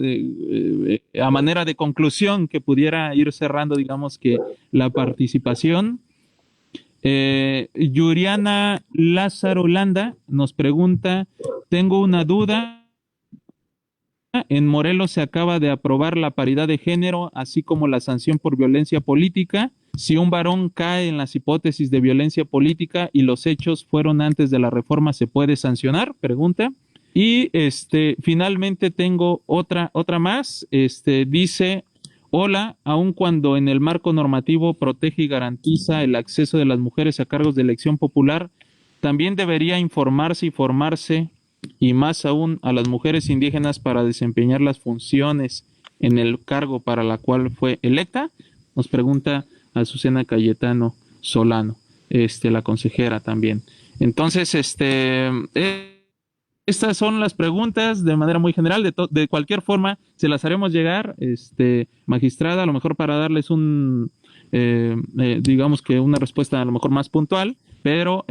a manera de conclusión que pudiera ir cerrando, digamos, que la participación. Yuriana Lázaro Landa nos pregunta, tengo una duda. En Morelos se acaba de aprobar la paridad de género, así como la sanción por violencia política. Si un varón cae en las hipótesis de violencia política y los hechos fueron antes de la reforma, ¿se puede sancionar? Pregunta. Y finalmente tengo otra más. Dice, hola, aun cuando en el marco normativo protege y garantiza el acceso de las mujeres a cargos de elección popular, también debería informarse y formarse, y más aún a las mujeres indígenas para desempeñar las funciones en el cargo para la cual fue electa. Nos pregunta Azucena Cayetano Solano, la consejera también. Entonces, estas son las preguntas de manera muy general. De cualquier forma, se las haremos llegar, magistrada, a lo mejor para darles digamos que una respuesta a lo mejor más puntual, pero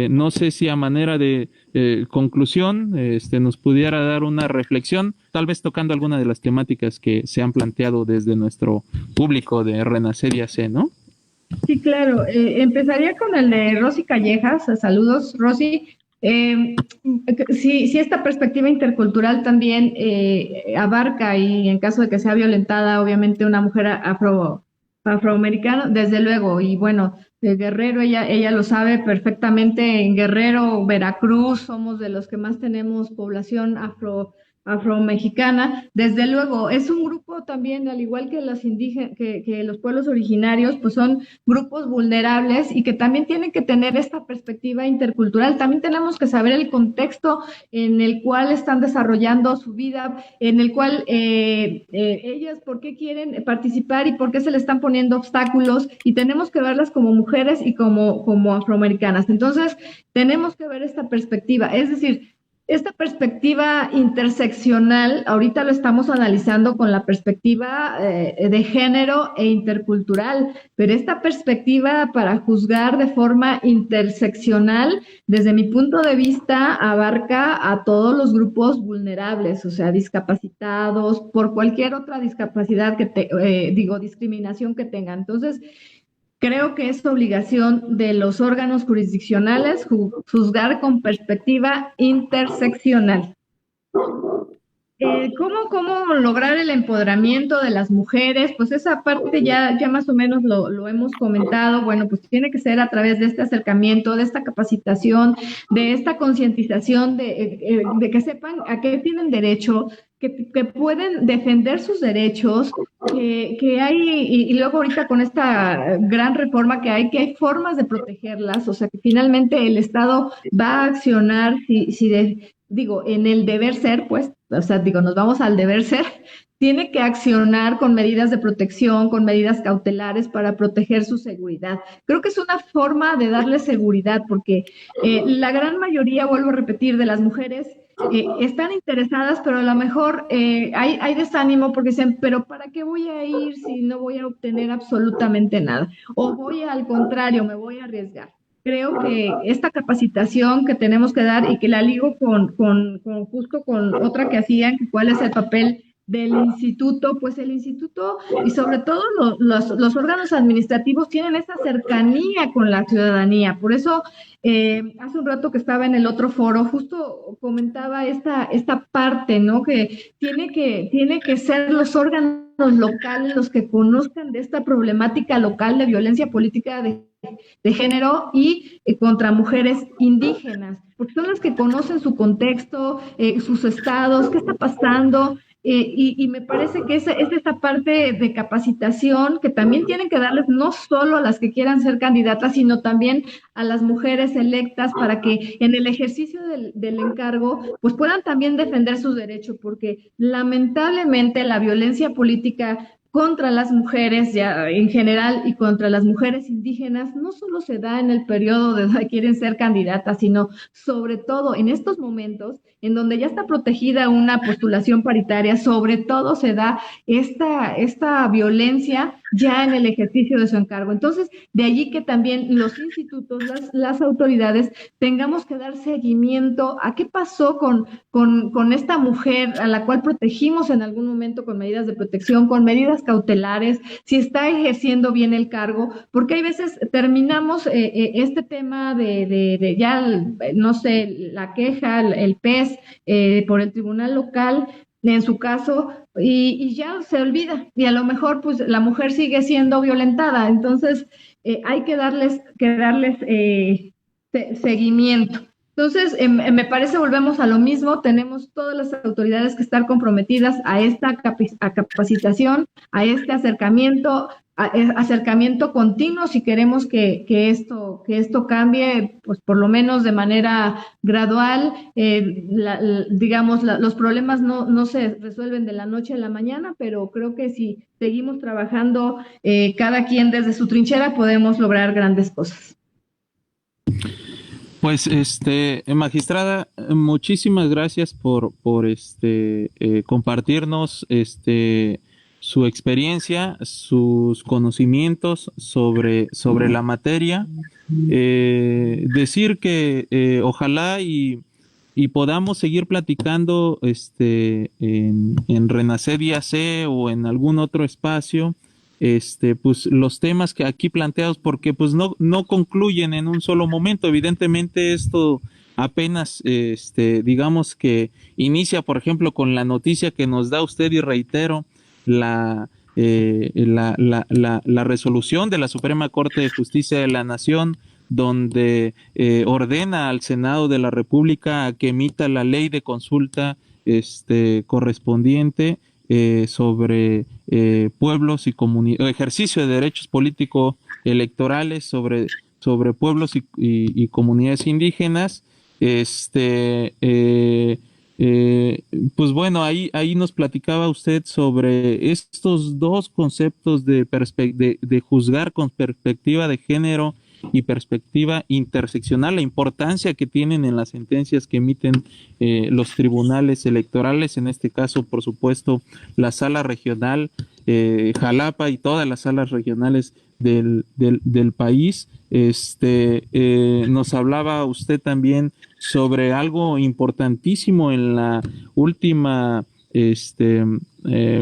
no sé si a manera de conclusión nos pudiera dar una reflexión, tal vez tocando alguna de las temáticas que se han planteado desde nuestro público de Renacedia C, ¿no? Sí, claro. Empezaría con el de Rosy Callejas. Saludos, Rosy. Si esta perspectiva intercultural también abarca, y en caso de que sea violentada, obviamente una mujer afroamericana, desde luego, y bueno, de Guerrero, ella lo sabe perfectamente, en Guerrero, Veracruz, somos de los que más tenemos población afromexicana. Desde luego, es un grupo también, al igual que los indígenas, que los pueblos originarios, pues son grupos vulnerables y que también tienen que tener esta perspectiva intercultural. También tenemos que saber el contexto en el cual están desarrollando su vida, en el cual ellas por qué quieren participar y por qué se le están poniendo obstáculos, y tenemos que verlas como mujeres y como afroamericanas. Entonces, tenemos que ver esta perspectiva, es decir, esta perspectiva interseccional, ahorita lo estamos analizando con la perspectiva de género e intercultural, pero esta perspectiva para juzgar de forma interseccional, desde mi punto de vista, abarca a todos los grupos vulnerables, o sea, discapacitados, por cualquier otra discapacidad discriminación que tengan. Entonces, creo que es obligación de los órganos jurisdiccionales juzgar con perspectiva interseccional. ¿Cómo lograr el empoderamiento de las mujeres? Pues esa parte ya más o menos lo hemos comentado. Bueno, pues tiene que ser a través de este acercamiento, de esta capacitación, de esta concientización, de que sepan a qué tienen derecho, que pueden defender sus derechos, que hay, y luego ahorita con esta gran reforma que hay formas de protegerlas, o sea que finalmente el Estado va a accionar digo, en el deber ser, pues, o sea, digo, nos vamos al deber ser, tiene que accionar con medidas de protección, con medidas cautelares para proteger su seguridad. Creo que es una forma de darle seguridad, porque la gran mayoría, vuelvo a repetir, de las mujeres están interesadas, pero a lo mejor hay desánimo porque dicen, pero ¿para qué voy a ir si no voy a obtener absolutamente nada? O voy al contrario, me voy a arriesgar. Creo que esta capacitación que tenemos que dar y que la ligo justo con otra que hacían, que cuál es el papel del instituto, pues el instituto y sobre todo los órganos administrativos tienen esa cercanía con la ciudadanía. Por eso, hace un rato que estaba en el otro foro, justo comentaba esta parte, ¿no? Que tiene que ser los órganos locales los que conozcan de esta problemática local de violencia política de género y contra mujeres indígenas, porque son las que conocen su contexto, sus estados, qué está pasando. Y me parece que es esta parte de capacitación que también tienen que darles no solo a las que quieran ser candidatas, sino también a las mujeres electas para que en el ejercicio del encargo pues puedan también defender sus derechos, porque lamentablemente la violencia política contra las mujeres ya en general y contra las mujeres indígenas no solo se da en el periodo de donde quieren ser candidatas, sino sobre todo en estos momentos en donde ya está protegida una postulación paritaria, sobre todo se da esta violencia ya en el ejercicio de su encargo. Entonces, de allí que también los institutos, las autoridades, tengamos que dar seguimiento a qué pasó con esta mujer a la cual protegimos en algún momento con medidas de protección, con medidas cautelares, si está ejerciendo bien el cargo, porque hay veces terminamos este tema de ya, no sé, la queja, el PES por el tribunal local, en su caso, y ya se olvida, y a lo mejor pues la mujer sigue siendo violentada, entonces hay que darles seguimiento. Entonces, me parece, volvemos a lo mismo, tenemos todas las autoridades que estar comprometidas a esta capacitación, a este acercamiento continuo si queremos que esto cambie, pues por lo menos de manera gradual. Digamos, los problemas no se resuelven de la noche a la mañana, pero creo que si seguimos trabajando cada quien desde su trinchera podemos lograr grandes cosas. Pues, magistrada, muchísimas gracias por compartirnos, su experiencia, sus conocimientos sobre la materia. Decir que ojalá y podamos seguir platicando, en Renacer IAC o en algún otro espacio, pues los temas que aquí planteados, porque pues no concluyen en un solo momento. Evidentemente esto apenas, digamos que inicia, por ejemplo, con la noticia que nos da usted, y reitero, la resolución de la Suprema Corte de Justicia de la Nación, donde ordena al Senado de la República a que emita la ley de consulta correspondiente sobre pueblos y ejercicio de derechos políticos electorales sobre pueblos y comunidades indígenas. Pues bueno, ahí nos platicaba usted sobre estos dos conceptos de juzgar con perspectiva de género y perspectiva interseccional, la importancia que tienen en las sentencias que emiten los tribunales electorales, en este caso, por supuesto, la sala regional Jalapa y todas las salas regionales del país. Nos hablaba usted también sobre algo importantísimo en la última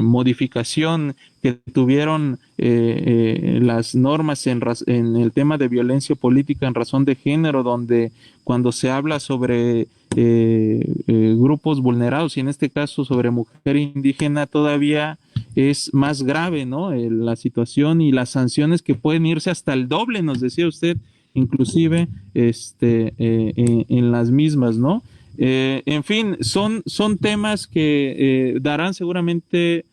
modificación que tuvieron las normas en el tema de violencia política en razón de género, donde cuando se habla sobre grupos vulnerados, y en este caso sobre mujer indígena, todavía es más grave, ¿no? La situación y las sanciones que pueden irse hasta el doble, nos decía usted, inclusive en las mismas, ¿no? En fin, son temas que darán seguramente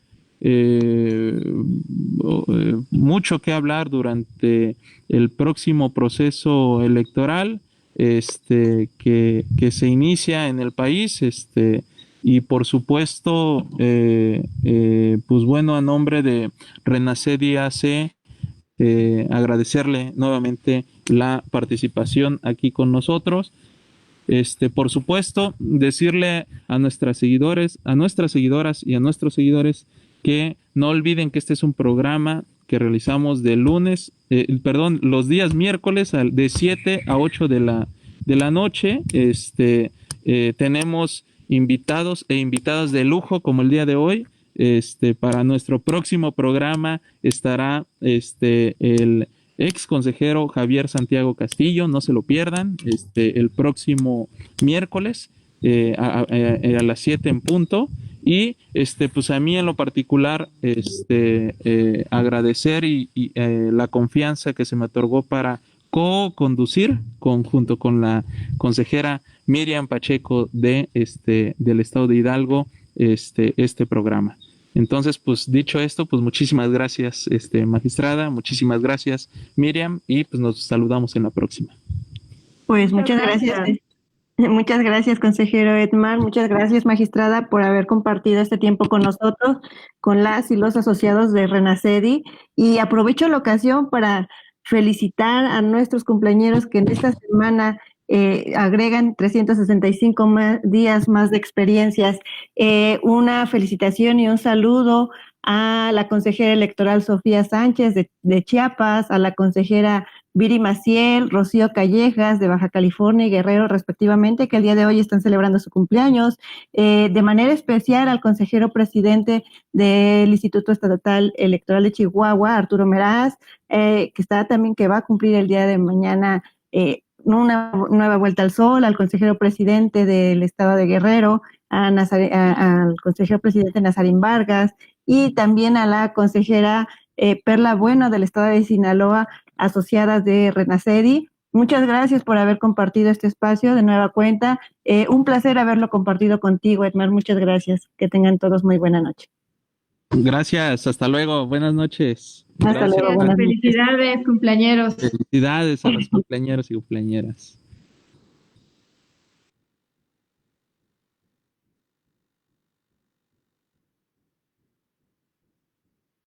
mucho que hablar durante el próximo proceso electoral que se inicia en el país, y por supuesto, pues bueno, a nombre de Renacedi AC, agradecerle nuevamente la participación aquí con nosotros. Por supuesto, decirle a nuestras seguidores, a nuestras seguidoras y a nuestros seguidores que no olviden que este es un programa que realizamos los días miércoles de 7 a 8 de la noche. Tenemos invitados e invitadas de lujo como el día de hoy. Para nuestro próximo programa estará el ex consejero Javier Santiago Castillo, no se lo pierdan, el próximo miércoles a las 7 en punto. Y pues a mí en lo particular agradecer y la confianza que se me otorgó para co-conducir junto con la consejera Miriam Pacheco del estado de Hidalgo este programa. Entonces, pues dicho esto, pues muchísimas gracias, magistrada, muchísimas gracias, Miriam, y pues nos saludamos en la próxima. Pues muchas gracias. Muchas gracias, consejero Edmar. Muchas gracias, magistrada, por haber compartido este tiempo con nosotros, con las y los asociados de Renacedi. Y aprovecho la ocasión para felicitar a nuestros cumpleañeros que en esta semana agregan 365 días más de experiencias. Una felicitación y un saludo a la consejera electoral Sofía Sánchez de Chiapas, a la consejera Viri Maciel, Rocío Callejas de Baja California y Guerrero respectivamente, que el día de hoy están celebrando su cumpleaños. De manera especial al consejero presidente del Instituto Estatal Electoral de Chihuahua, Arturo Meraz, que va a cumplir el día de mañana una nueva vuelta al sol, al consejero presidente del estado de Guerrero, al consejero presidente Nazarín Vargas, y también a la consejera Perla Bueno del estado de Sinaloa, asociadas de Renacedi. Muchas gracias por haber compartido este espacio de nueva cuenta. Un placer haberlo compartido contigo, Edmar. Muchas gracias. Que tengan todos muy buena noche. Gracias, hasta luego, buenas noches. Hasta luego, buenas noches. Felicidades, cumpleañeros. Felicidades a los cumpleañeros y cumpleañeras.